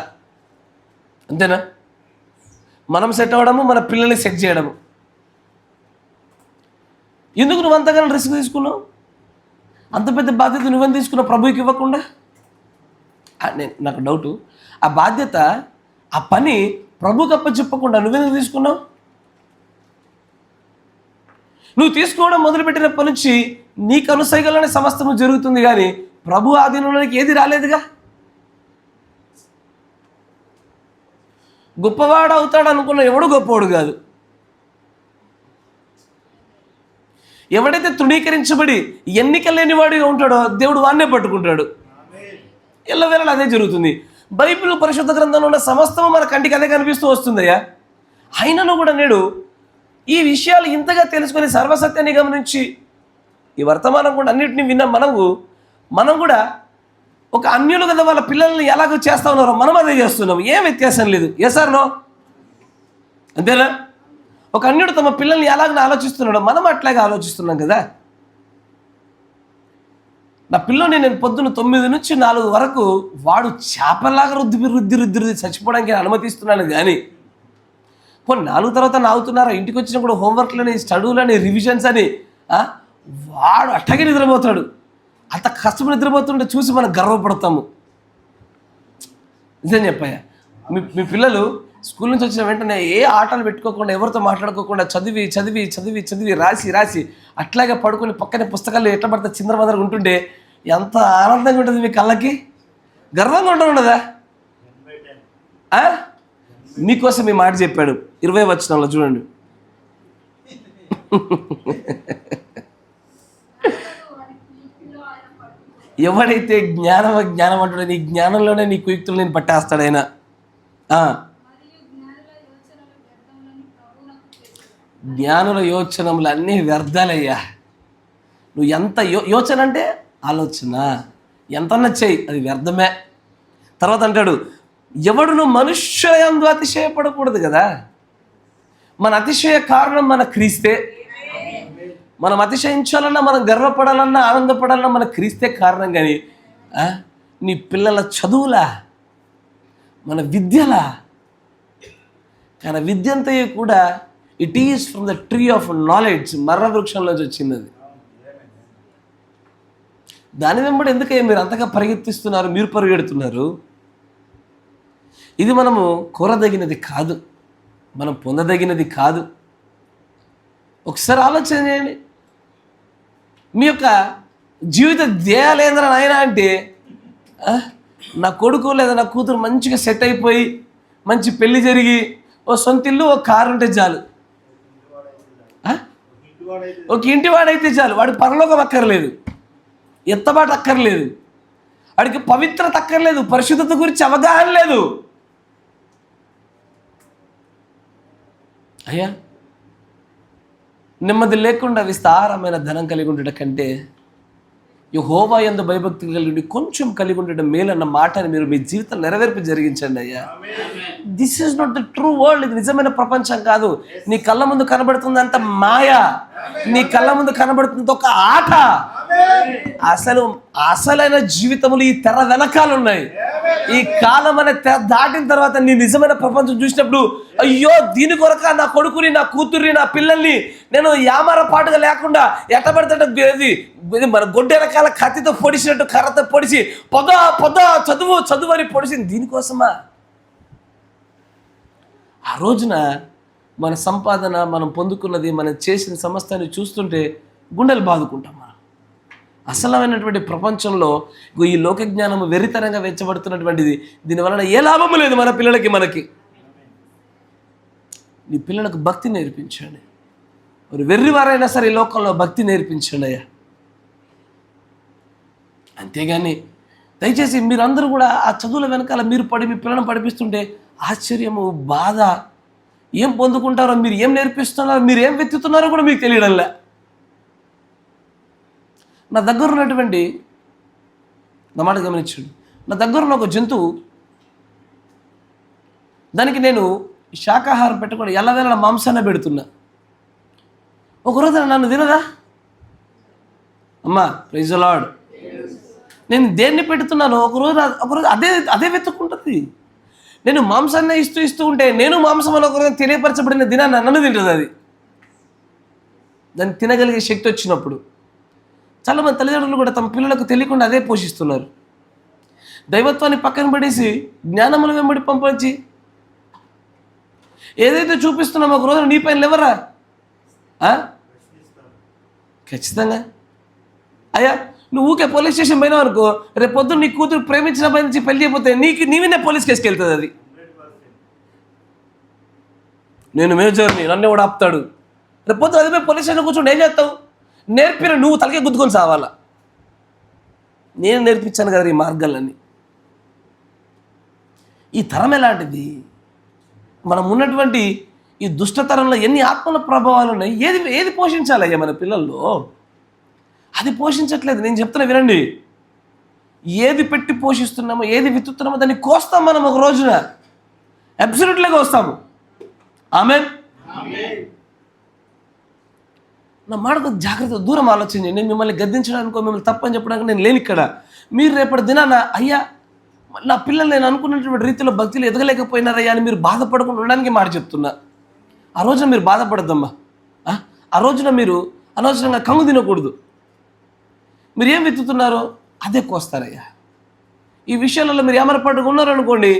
అంతేనా? మనం సెట్ అవ్వడము, మన పిల్లల్ని సెట్ చేయడము. ఎందుకు నువ్వు అంతగానో రిస్క్ తీసుకున్నావు? అంత పెద్ద బాధ్యత నువ్వేం తీసుకున్నావు ప్రభుకి ఇవ్వకుండా? నాకు డౌటు, ఆ బాధ్యత, ఆ పని ప్రభుకి అప్పచెప్పకుండా నువ్వెందుకు తీసుకున్నావు? నువ్వు తీసుకోవడం మొదలుపెట్టినప్పటి నుంచి నీకు అనుసైగలనే సమస్తము జరుగుతుంది, కానీ ప్రభు ఆధీనంలోనికి ఏది రాలేదుగా. గొప్పవాడు అవుతాడు అనుకున్న ఎవడు గొప్పవాడు కాదు. ఎవడైతే తృణీకరించబడి ఎన్నిక లేనివాడిగా ఉంటాడో దేవుడు వాన్నే పట్టుకుంటాడు. ఎల్లవేళలా అదే జరుగుతుంది. బైబిల్ పరిశుద్ధ గ్రంథంలో ఉన్న సమస్తము మన కంటికి అదే కనిపిస్తూ వస్తుందయ్యా. అయినను కూడా నేడు ఈ విషయాలు ఇంతగా తెలుసుకొని సర్వసత్యాన్ని గమనించి ఈ వర్తమానం కూడా అన్నింటినీ విన్న మనం కూడా ఒక అన్యులు కదా వాళ్ళ పిల్లల్ని ఎలాగో చేస్తా ఉన్నారో మనం అదే చేస్తున్నాం. ఏం వ్యత్యాసం లేదు. నో అంతేనా? ఒక అన్యుడు తమ పిల్లల్ని ఎలాగో ఆలోచిస్తున్నాడో మనం అట్లాగే ఆలోచిస్తున్నాం కదా. నా పిల్లని నేను పొద్దున్న 9 నుంచి 4 వరకు వాడు చేపలాగా రుద్ది చచ్చిపోవడానికి అనుమతిస్తున్నాను, కానీ కొన్ని 4 తర్వాత నాగుతున్నారా, ఇంటికి వచ్చినప్పుడు హోంవర్క్లని, స్టడీలని, రివిజన్స్ అని వాడు అట్టగే నిద్రపోతాడు. అంత కష్టపడి నిద్రపోతుంటే చూసి మనం గర్వపడతాము. నిజం చెప్పయ్యా, మీ పిల్లలు స్కూల్ నుంచి వచ్చిన వెంటనే ఏ ఆటలు పెట్టుకోకుండా, ఎవరితో మాట్లాడుకోకుండా చదివి చదివి చదివి చదివి రాసి అట్లాగే పడుకొని పక్కనే పుస్తకాలు ఎట్లా పడితే చిందరవందరగా ఉంటుంటే ఎంత ఆనందంగా ఉంటుంది మీ కళ్ళకి. గర్వంగా ఉండదా? మీకోసం ఈ మాట చెప్పాడు 20వ వచనంలో చూడండి. ఎవడైతే జ్ఞానం అంటాడో నీ జ్ఞానంలోనే నీ కుయుక్తులు నేను పట్టేస్తాడైనా. జ్ఞానుల యోచనములు అన్నీ వ్యర్థాలయ్యా. నువ్వు ఎంత యోచన అంటే ఆలోచన ఎంతన్నా చెయ్యి, అది వ్యర్థమే. తర్వాత అంటాడు, ఎవడును మనుష్యుల యందు అతిశయపడకూడదు కదా. మన అతిశయ కారణం మన క్రీస్తే. మనం అతిశయించాలన్నా, మనం గర్వపడాలన్నా, ఆనందపడాలన్నా మన క్రీస్తే కారణం. కానీ నీ పిల్లల చదువులా, మన విద్యలా. కానీ విద్య అంతా కూడా it is from the tree of knowledge, మర్ర వృక్షంలోంచి వచ్చింది అది. దాని వెంబడి ఎందుకే మీరు అంతగా పరిగెత్తిస్తున్నారు, మీరు పరిగెడుతున్నారు? ఇది మనము కోరదగినది కాదు, మనం పొందదగినది కాదు. ఒకసారి ఆలోచన చేయండి. మీ యొక్క జీవిత ధ్యేయాలేంద్ర నాయన అంటే, నా కొడుకు లేదా నా కూతురు మంచిగా సెట్ అయిపోయి, మంచి పెళ్లి జరిగి, ఓ సొంత ఇల్లు, ఒక కారు ఉంటే చాలు. ఒక ఇంటి వాడైతే చాలు. వాడికి పరలోకం అక్కర్లేదు, ఎత్తబాటు అక్కర్లేదు, వాడికి పవిత్రత అక్కర్లేదు, పరిశుద్ధత గురించి అవగాహన లేదు. అయ్యా, నెమ్మది లేకుండా విస్తారమైన ధనం కలిగి ఉండటం కంటే యెహోవా యందు భయభక్తి కలిగి కొంచెం కలిగి ఉండటం మేలన్న మాటని మీరు మీ జీవితం నెరవేర్పు జరిగించండి అయ్యా. This is not the true world. ఇది నిజమైన ప్రపంచం కాదు. నీ కళ్ళ ముందు కనబడుతుంది అంత మాయా, నీ కళ్ళ ముందు కనబడుతుంది ఒక ఆట. అసలైన జీవితములు ఈ తెర వెనకాలు ఉన్నాయి. ఈ కాలం అనే తెర దాటిన తర్వాత నీ నిజమైన ప్రపంచం చూసినప్పుడు, అయ్యో దీని కొరక నా కొడుకుని, నా కూతుర్ని, నా పిల్లల్ని నేను యామార పాటుగా లేకుండా ఎట్టబడితే మన గొడ్డ రకాల కత్తితో పొడిచినట్టు, కర్రతో పొడిచి పొద చదువు అని పొడిచింది దీనికోసమా? ఆ రోజున మన సంపాదన, మనం పొందుకున్నది, మనం చేసిన సమస్తాన్ని చూస్తుంటే గుండెలు బాదుకుంటాం. మనం అసలమైనటువంటి ప్రపంచంలో ఈ లోక జ్ఞానము వెరితనంగా వెచ్చబడుతున్నటువంటిది. దీనివలన ఏ లాభము లేదు మన పిల్లలకి, మనకి. నీ పిల్లలకు భక్తి నేర్పించండి. మరి వెర్రివారైనా సరే ఈ లోకంలో భక్తి నేర్పించండి అయ్యా. అంతేగాని దయచేసి మీరందరూ కూడా ఆ చదువుల వెనకాల మీరు మీ పిల్లలను పడిపిస్తుంటే ఆశ్చర్యము, బాధ, ఏం పొందుకుంటారో, మీరు ఏం నేర్పిస్తున్నారో, మీరు ఏం వెతుకుతున్నారో కూడా మీకు తెలియడంలే. నా దగ్గర ఉన్నటువంటి, నా మాట గమనించండి, నా దగ్గర ఉన్న ఒక జంతువు, దానికి నేను శాకాహారం పెట్టకుండా ఎల్లవేళ మాంసాన్ని పెడుతున్నా. ఒకరోజు నన్ను తినదా? అమ్మా ప్రైజ్ ది లార్డ్. నేను దేన్ని పెడుతున్నాను, ఒకరోజు అదే వెతుక్కుంటుంది. నేను మాంసాన్ని ఇస్తూ ఉంటే, నేను మాంసం అని ఒకరోజు తెలియపరచబడిన దినాన్ని నన్ను తింటుంది అది. దాన్ని తినగలిగే శక్తి వచ్చినప్పుడు. చాలామంది తల్లిదండ్రులు కూడా తమ పిల్లలకు తెలియకుండా అదే పోషిస్తున్నారు. దైవత్వాన్ని పక్కన పడేసి జ్ఞానముల వెంబడి పంపించి ఏదైతే చూపిస్తున్నామో ఒక రోజు నీ పైన లేవరా? ఖచ్చితంగా. అయ్యా నువ్వు ఊకే పోలీస్ స్టేషన్ పోయినావు అనుకో, రేపు పొద్దున్న నీ కూతురు ప్రేమించిన పై నుంచి పెళ్లి అయిపోతే నీవినే పోలీస్ కేసుకి వెళ్తుంది. అది నేను మేజర్ని, నన్ను కూడా ఆపుతాడు. రేపు పొద్దున అది పోయి పోలీస్ స్టేషన్ కూర్చోండి ఏం చేస్తావు? నేర్పిన నువ్వు తలకే గుద్దుకొని సావాలా. నేను నేర్పించాను కదా ఈ మార్గాలన్నీ. ఈ తరం ఎలాంటిది? మనం ఉన్నటువంటి ఈ దుష్టతరంలో ఎన్ని ఆత్మల ప్రభావాలు ఉన్నాయి. ఏది పోషించాలయ్యా మన పిల్లల్లో? అది పోషించట్లేదు. నేను చెప్తున్నా వినండి, ఏది పెట్టి పోషిస్తున్నామో, ఏది విత్తుతున్నామో దాన్ని కోస్తాం మనం ఒక రోజున. అబ్సల్యూట్లీగా వస్తాము. ఆమేన్. నా మాట కొంచెం జాగ్రత్త, దూరం ఆలోచించండి. నేను మిమ్మల్ని గద్దించడానికో మిమ్మల్ని తప్పని చెప్పడానికి నేను లేని ఇక్కడ. మీరు రేపటి దినాన అయ్యా నా పిల్లలు నేను అనుకున్నటువంటి రీతిలో భక్తులు ఎదగలేకపోయినారయ్యా అని మీరు బాధపడకుండా ఉండడానికి మాట చెప్తున్నా. ఆ రోజున మీరు బాధపడద్దమ్మా. ఆ రోజున మీరు అనవసరంగా కంగు తినకూడదు. మీరు ఏం విత్తుతున్నారో అదే కోస్తారయ్యా. ఈ విషయాలలో మీరు ఏమరపాటుగా ఉన్నారనుకోండి,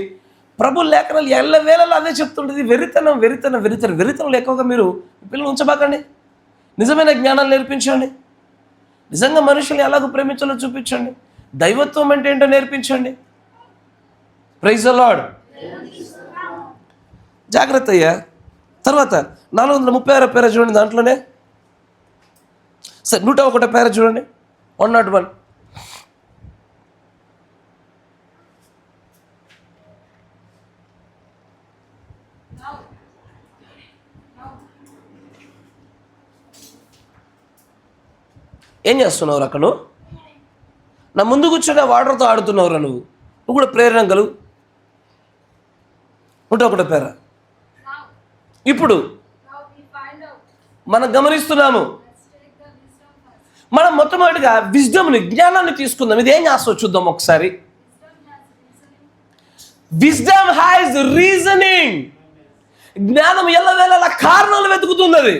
ప్రభు లేఖనాలు ఎల్లవేళలా అదే చెప్తుంటుంది. వెరితనం ఎక్కువగా మీరు పిల్లలు ఉంచబాకండి. నిజమైన జ్ఞానాలు నేర్పించండి. నిజంగా మనుషుల్ని ఎలాగో ప్రేమించాలో చూపించండి. దైవత్వం అంటే ఏంటో నేర్పించండి. Praise the lord. జాగ్రత్త అయ్యా. తర్వాత 436 పేర చూడండి, దాంట్లోనే సరే 101 పేర చూడండి, 101. ఏం చేస్తున్నావురా అక్కడ? నా ముందు కూర్చొని వాటర్తో ఆడుతున్నావురా నువ్వు కూడా ప్రేరణ కలుగు. 101 పేర. ఇప్పుడు మనం గమనిస్తున్నాము, మనం మొట్టమొదటిగా విజ్డమ్ని, జ్ఞానాన్ని తీసుకుందాం. ఇది ఏం చేస్తావు చూద్దాం ఒకసారి. Wisdom has reasoning. జ్ఞానం ఎల్లవేళలా కారణాలు వెతుకుతుంది. అది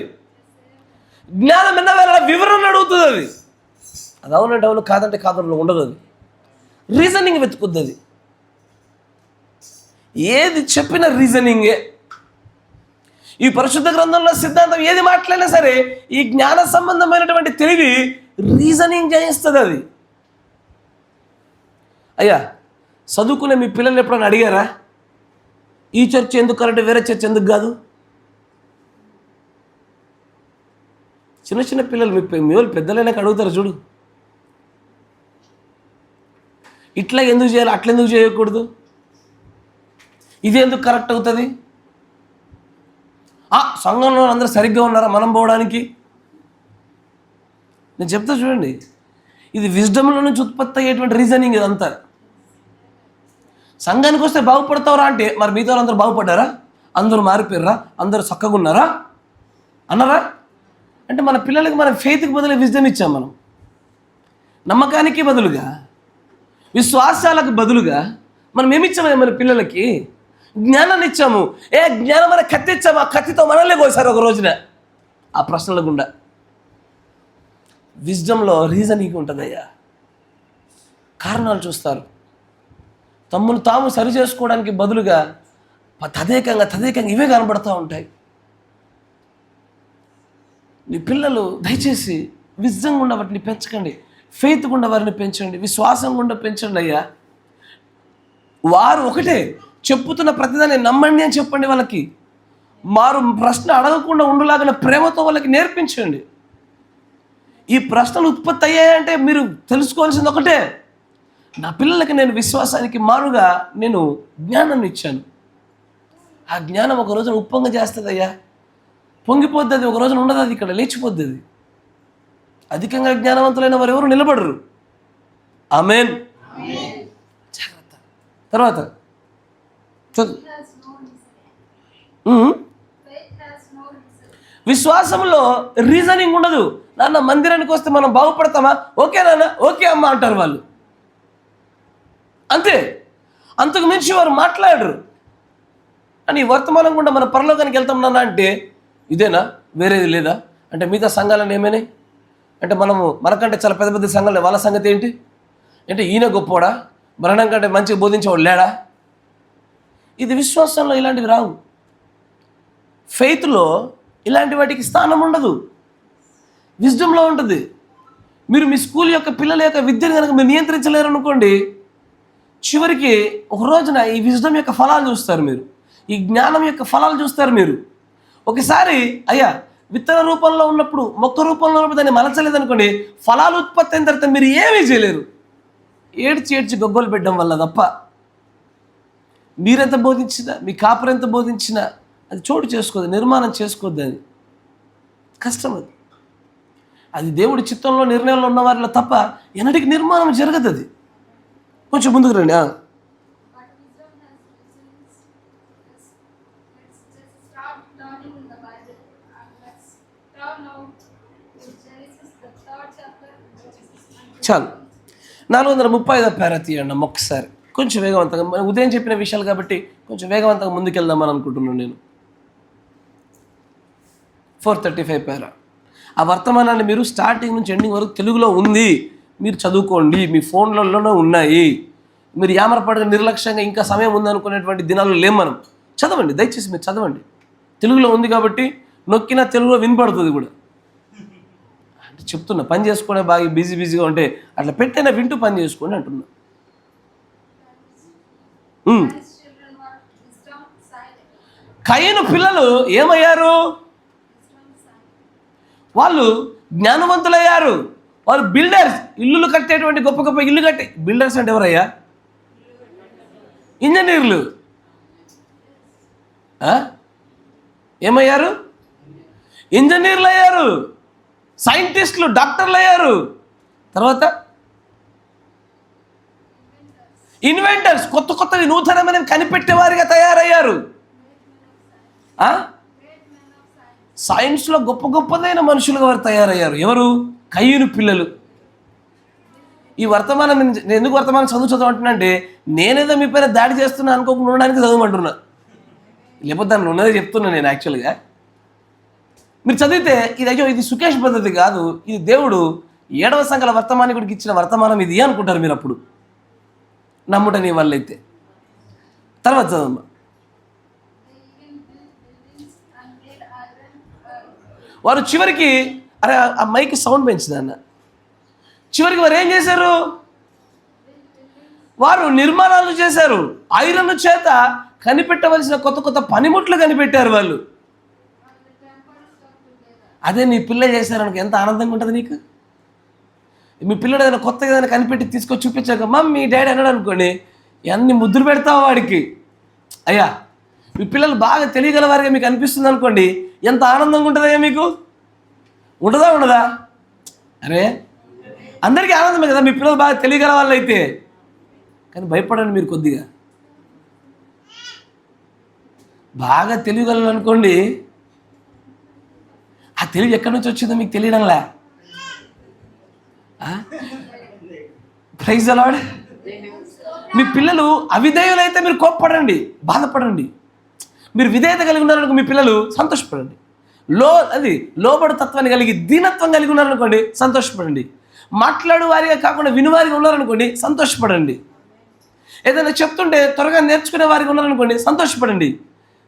జ్ఞానం ఎన్నవేళలా వివరణ అడుగుతుంది. అది అవునంటే అవును, కాదంటే కాదు ఉండదు. అది రీజనింగ్ వెతుకుద్ది. అది ఏది చెప్పిన రీజనింగే. ఈ పరిశుద్ధ గ్రంథంలో సిద్ధాంతం ఏది మాట్లాడినా సరే ఈ జ్ఞాన సంబంధమైనటువంటి తెలివి రీజనింగ్ చేయిస్తుంది. అది అయ్యా చదువుకునే మీ పిల్లలు ఎప్పుడైనా అడిగారా, ఈ చర్చ్ ఎందుకు కరెక్ట్, వేరే చర్చ్ ఎందుకు కాదు? చిన్న పిల్లలు మీ వాళ్ళు పెద్దలైనాక అడుగుతారు చూడు, ఇట్లా ఎందుకు చేయాలి, అట్లా ఎందుకు చేయకూడదు, ఇది ఎందుకు కరెక్ట్ అవుతుంది, సంఘంలో అందరూ సరిగ్గా ఉన్నారా మనం పోవడానికి? నేను చెప్తా చూడండి, ఇది విజ్డమ్లో నుంచి ఉత్పత్తి అయ్యేటువంటి రీజనింగ్. ఇదంతా సంఘానికి వస్తే బాగుపడతావురా అంటే మరి మిగతా అందరూ బాగుపడ్డారా, అందరూ మారిపోయారా, అందరూ చక్కగా ఉన్నారా అన్నారా? అంటే మన పిల్లలకి మన ఫెయిత్కి బదులు విజ్డమ్ ఇచ్చాం. మనం నమ్మకానికి బదులుగా, విశ్వాసాలకు బదులుగా మనం ఏమిచ్చాము మన పిల్లలకి? జ్ఞానాన్ని ఇచ్చాము. జ్ఞానం అనే కత్తి ఇచ్చాము. ఆ కత్తితో మనల్ని కోసారు ఒక రోజున ఆ ప్రశ్నల గుండా. విజ్డమ్లో రీజనింగ్ ఉంటుందయ్యా. కారణాలు చూస్తారు. తమ్మును తాము సరి చేసుకోవడానికి బదులుగా తదేకంగా ఇవే కనబడుతూ ఉంటాయి. నీ పిల్లలు దయచేసి విజ్డమ్ గుండా వాటిని పెంచకండి, ఫెయిత్ గుండా వారిని పెంచండి, విశ్వాసం గుండా పెంచండి అయ్యా. వారు ఒకటే చెప్పుతున్న ప్రతిదాన్ని నమ్మండి అని చెప్పండి. వాళ్ళకి మారు ప్రశ్న అడగకుండా ఉండలాగిన ప్రేమతో వాళ్ళకి నేర్పించండి. ఈ ప్రశ్నలు ఉత్పత్తి అయ్యాయంటే మీరు తెలుసుకోవాల్సింది ఒకటే, నా పిల్లలకి నేను విశ్వాసానికి మారుగా నేను జ్ఞానాన్ని ఇచ్చాను. ఆ జ్ఞానం ఒక రోజున ఉప్పొంగ చేస్తుంది అయ్యా, పొంగిపోద్ది. అది ఒక రోజున ఉండదు, అది ఇక్కడ లేచిపోద్ది. అది అధికంగా జ్ఞానవంతులైన వారు ఎవరు నిలబడరు. ఆమేన్. జాగ్రత్త. తర్వాత విశ్వాసంలో రీజనింగ్ ఉండదు. నాన్న మందిరానికి వస్తే మనం బాగుపడతామా? ఓకే నాన్న, ఓకే అమ్మ అంటారు వాళ్ళు. అంతే, అంతకు మించి వారు మాట్లాడరు. అని వర్తమానం గుండా మన పరలోకానికి వెళ్తాం నాన్న అంటే ఇదేనా, వేరేది లేదా అంటే మిగతా సంఘాలను ఏమైనాయి అంటే మనకంటే చాలా పెద్ద పెద్ద సంఘాలు, వాళ్ళ సంగతి ఏంటి అంటే ఈయన గొప్పవాడా, మరణం కంటే మంచిగా బోధించేవాడు లేడా? ఇది విశ్వాసంలో ఇలాంటివి రావు. ఫెయిత్లో ఇలాంటి వాటికి స్థానం ఉండదు, విజ్డమ్లో ఉంటుంది. మీరు మీ స్కూల్ యొక్క పిల్లల యొక్క విద్యను కనుక మీరు నియంత్రించలేరు అనుకోండి, చివరికి ఒక రోజున ఈ విజ్డమ్ యొక్క ఫలాలు చూస్తారు మీరు, ఈ జ్ఞానం యొక్క ఫలాలు చూస్తారు మీరు. ఒకసారి అయ్యా విత్తన రూపంలో ఉన్నప్పుడు, మొక్క రూపంలో ఉన్నప్పుడు దాన్ని మలచలేదనుకోండి, ఫలాలు ఉత్పత్తి అయిన తర్వాత మీరు ఏమీ చేయలేరు. ఏడ్చి గొగ్గోలు పెట్టడం వల్ల తప్ప. మీరెంత బోధించినా, మీ కాపురు ఎంత బోధించినా అది చోటు చేసుకోదు, నిర్మాణం చేసుకోవద్దు. అది కష్టం. అది దేవుడి చిత్తంలో నిర్ణయంలో ఉన్న వారిలో తప్ప ఎన్నటికి నిర్మాణం జరగదు. అది కొంచెం ముందుకు రండి. చాలు, 435 పేరా తీయండి ఒక్కసారి, కొంచెం వేగవంతంగా. ఉదయం చెప్పిన విషయాలు కాబట్టి కొంచెం వేగవంతంగా ముందుకెళ్దామని అనుకుంటున్నాను నేను. 435 పేరా. ఆ వర్తమానాన్ని మీరు స్టార్టింగ్ నుంచి ఎండింగ్ వరకు తెలుగులో ఉంది, మీరు చదువుకోండి. మీ ఫోన్లలోనే ఉన్నాయి. మీరు యామరపడగా నిర్లక్ష్యంగా ఇంకా సమయం ఉందనుకునేటువంటి దినాల్లో లేం మనం. చదవండి, దయచేసి మీరు చదవండి. తెలుగులో ఉంది కాబట్టి నొక్కినా తెలుగులో వినపడుతుంది కూడా. అంటే చెప్తున్నా, పని చేసుకునే బాగా బిజీగా ఉంటే అట్లా పెట్టైనా వింటూ పని చేసుకోండి అంటున్నా. కయీను పిల్లలు ఏమయ్యారు? వాళ్ళు జ్ఞానవంతులయ్యారు. వారు బిల్డర్స్, ఇల్లులు కట్టేటువంటి గొప్ప గొప్ప ఇల్లు కట్టే బిల్డర్స్ అంటే ఎవరయ్యా? ఇంజనీర్లు. ఏమయ్యారు? ఇంజనీర్లు అయ్యారు, సైంటిస్టులు, డాక్టర్లు అయ్యారు. తర్వాత ఇన్వెంటర్స్, కొత్తవి నూతనమైనవి కనిపెట్టేవారిగా తయారయ్యారు. సైన్స్లో గొప్పదైన మనుషులుగా వారు తయారయ్యారు. ఎవరు? కయీను పిల్లలు. ఈ వర్తమానం నేను ఎందుకు వర్తమానం చదవమంటున్నా అంటే, నేనేదో మీ పైన దాడి చేస్తున్నా అనుకోకుండా ఉండడానికి చదవమంటున్నా. లేకపోతే దాన్ని ఉన్నదే చెప్తున్నా నేను. యాక్చువల్గా మీరు చదివితే ఇది సుకేష్ పద్ధతి కాదు, ఇది దేవుడు 7వ సంఘాల వర్తమానికుడికి ఇచ్చిన వర్తమానం ఇది అనుకుంటారు మీరు అప్పుడు, నమ్ముట నీ వల్ల అయితే. తర్వాత చదవమ్మా. వారు చివరికి, అరే ఆ మైక్ సౌండ్ పెంచిందన్న, చివరికి వారు ఏం చేశారు? వారు నిర్మాణాలు చేశారు. ఐరన్ చేత కనిపెట్టవలసిన కొత్త పనిముట్లు కనిపెట్టారు వాళ్ళు. అదే నీ పిల్లలు చేశారనుకో ఎంత ఆనందంగా ఉంటుంది నీకు. మీ పిల్లడు ఏదైనా కొత్తగా ఏదైనా కనిపెట్టి తీసుకొచ్చి చూపించాక మమ్మీ డాడీ అన్నాడు అనుకోండి, అన్ని ముద్దులు పెడతావు వాడికి. అయ్యా మీ పిల్లలు బాగా తెలియగలవారిగా మీకు అనిపిస్తుంది అనుకోండి, ఎంత ఆనందంగా ఉంటుందయ్యా మీకు. ఉండదా? అరే అందరికీ ఆనందమే కదా మీ పిల్లలు బాగా తెలియగల వాళ్ళు అయితే. కానీ భయపడండి మీరు కొద్దిగా. బాగా తెలియగలరు అనుకోండి, ఆ తెలివి ఎక్కడి నుంచి వచ్చిందో మీకు తెలియడంలా. Praise the lord. మీ పిల్లలు అవిధేయులైతే మీరు కోప్పడండి, బాధపడండి. మీరు విధేయత కలిగి ఉన్నారనుకో మీ పిల్లలు సంతోషపడండి. లోబడు తత్వాన్ని కలిగి దీనత్వం కలిగి ఉన్నారనుకోండి సంతోషపడండి. మాట్లాడు వారిగా కాకుండా వినువారిగా ఉన్నారనుకోండి సంతోషపడండి. ఏదైనా చెప్తుంటే త్వరగా నేర్చుకునే వారిగా ఉన్నారనుకోండి సంతోషపడండి.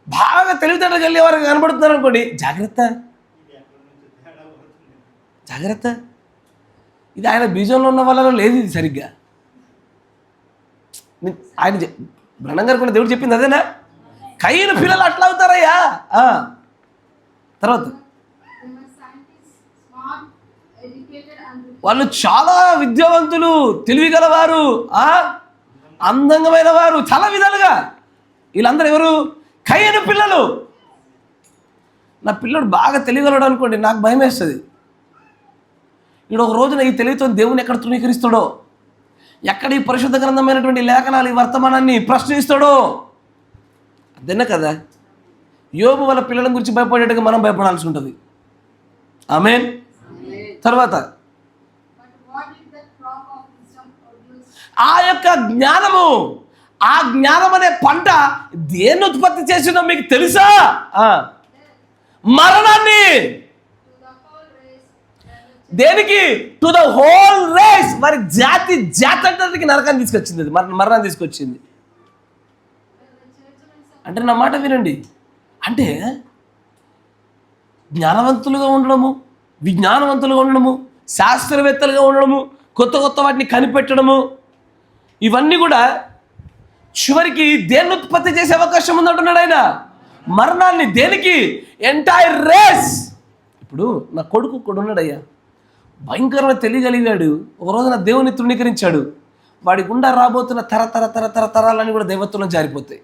బాగా తెలివితేటలు కలిగే వారికి కనబడుతున్నారు అనుకోండి జాగ్రత్త. ఇది ఆయన బీజంలో ఉన్న వాళ్ళలో లేదు. ఇది సరిగ్గా ఆయన బ్రహ్మం గారు కూడా దేవుడు చెప్పింది అదేనా? కయీను పిల్లలు అట్లా అవుతారయ్యా. తర్వాత వాళ్ళు చాలా విద్యావంతులు, తెలివిగలవారు, అందంగమైన వారు, చాలా విధాలుగా. వీళ్ళందరూ ఎవరు? కయీను పిల్లలు. నా పిల్లడు బాగా తెలియగలడు అనుకోండి, నాకు భయం వేస్తుంది. వీడు ఒక రోజున ఈ తెలివితో దేవుని ఎక్కడ తృణీకరిస్తాడో, ఎక్కడ ఈ పరిశుద్ధ గ్రంథమైనటువంటి లేఖనాలు ఈ వర్తమానాన్ని ప్రశ్నిస్తాడో. అదేనా కదా యోబు వాళ్ళ పిల్లల గురించి భయపడేట్టుగా మనం భయపడాల్సి ఉంటుంది. ఆమేన్. తర్వాత ఆ యొక్క జ్ఞానము, ఆ జ్ఞానం అనే పంట దేన్ని ఉత్పత్తి చేసిందో మీకు తెలుసా? మరణాన్ని. దేనికి? To the whole race. మరి జాతి అంతటికి నరకాన్ని తీసుకొచ్చింది, అది మరణాన్ని తీసుకొచ్చింది. అంటే నా మాట వినండి, అంటే జ్ఞానవంతులుగా ఉండడము, విజ్ఞానవంతులుగా ఉండడము, శాస్త్రవేత్తలుగా ఉండడము, కొత్త వాటిని కనిపెట్టడము, ఇవన్నీ కూడా చివరికి దేన్ని ఉత్పత్తి చేసే అవకాశం ఉందంటున్నాడు ఆయన. మరణాన్ని. దేనికి? Entire race. ఇప్పుడు నా కొడుకు కూడా ఉన్నాడయ్యా, భయంకరంగా తెలియగలిగాడు. ఒకరోజు నా దేవుని తృణీకరించాడు. వాడి గుండా రాబోతున్న తరాలని కూడా దైవత్వంలో జారిపోతాయి.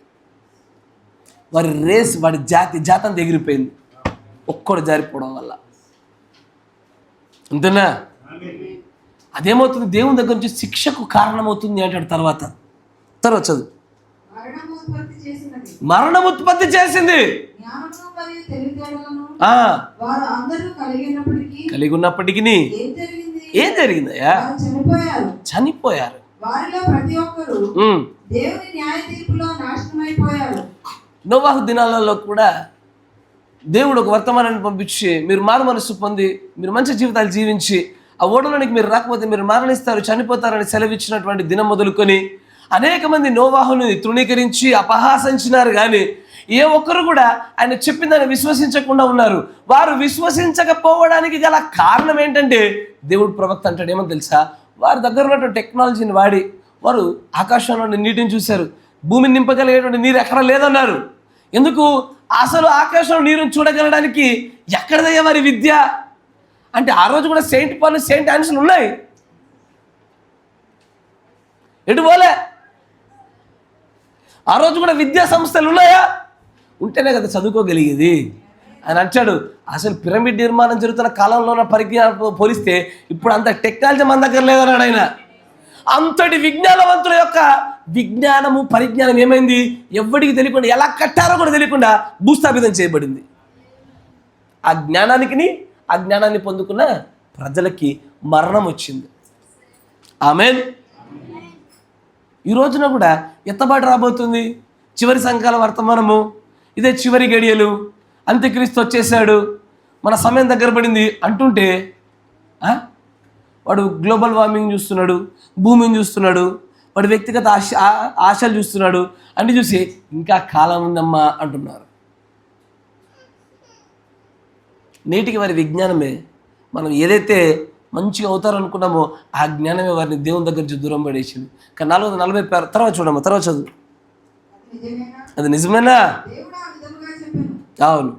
వారి రేస్, వాడి జాతంతా ఎగిరిపోయింది ఒక్కడు జారిపోవడం వల్ల. అంతేనా? అదేమవుతుంది? దేవుని దగ్గర నుంచి శిక్షకు కారణమవుతుంది అంటాడు. తర్వాత చదువు. మరణం ఉత్పత్తి చేసింది. కలిగి ఉన్నప్పటికీ ఏం జరిగిందయ్యా? చనిపోయారు. నోవాహు దినాలలో కూడా దేవుడు ఒక వర్తమానాన్ని పంపించి, మీరు మారు మనస్సు పొంది మీరు మంచి జీవితాలు జీవించి ఆ ఓడలోనికి మీరు రాకపోతే మీరు మరణిస్తారు, చనిపోతారని సెలవిచ్చినటువంటి దినం మొదలుకొని అనేక మంది నోవాహుని తృణీకరించి అపహాసించినారు. కానీ ఏ ఒక్కరు కూడా ఆయన చెప్పిందని విశ్వసించకుండా ఉన్నారు. వారు విశ్వసించకపోవడానికి గల కారణం ఏంటంటే, దేవుడు ప్రవక్త అంటాడు ఏమని తెలుసా? వారి దగ్గర ఉన్నటువంటి టెక్నాలజీని వాడి వారు ఆకాశంలోని నీటిని చూశారు, భూమిని నింపగలిగేటువంటి నీరు ఎక్కడ లేదన్నారు. ఎందుకు? అసలు ఆకాశంలో నీరుని చూడగలడానికి ఎక్కడదయ్యా వారి విద్య అంటే? ఆ రోజు కూడా సెయింట్ పాల్, సెయింట్ ఆన్స్లు ఉన్నాయి, ఎటు పోలే. ఆ రోజు కూడా విద్యా సంస్థలు ఉన్నాయా? ఉంటేనే కదా చదువుకోగలిగేది. ఆయన అంటాడు, అసలు పిరమిడ్ నిర్మాణం జరుగుతున్న కాలంలో ఉన్న పరిజ్ఞానం పోలిస్తే ఇప్పుడు అంత టెక్నాలజీ మన దగ్గర లేదన్నాడు ఆయన. అంతటి విజ్ఞానవంతుల యొక్క విజ్ఞానము, పరిజ్ఞానం ఏమైంది? ఎవరికి తెలియకుండా, ఎలా కట్టారో కూడా తెలియకుండా భూస్థాపితం చేయబడింది. ఆ జ్ఞానాన్ని పొందుకున్న ప్రజలకి మరణం వచ్చింది. ఆమేన్. ఈ రోజున కూడా ఎత్తబాటు రాబోతుంది. చివరి సంఘాల వర్తమానము ఇదే. చివరి గడియలు, అంత్యక్రీస్తు వచ్చేసాడు, మన సమయం దగ్గర పడింది అంటుంటే వాడు గ్లోబల్ వార్మింగ్ చూస్తున్నాడు, భూమిని చూస్తున్నాడు, వాడు వ్యక్తిగత ఆశలు చూస్తున్నాడు. అన్ని చూసి ఇంకా కాలం ఉందమ్మా అంటున్నారు. నేటికి వారి విజ్ఞానమే, మనం ఏదైతే మంచిగా అవుతారనుకున్నామో ఆ జ్ఞానమే వారిని దేవుని దగ్గర నుంచి దూరం పడేసింది. కానీ 440 తర్వాత చూడమ్మా, తర్వాత చదువు. అది నిజమేనా? అవును.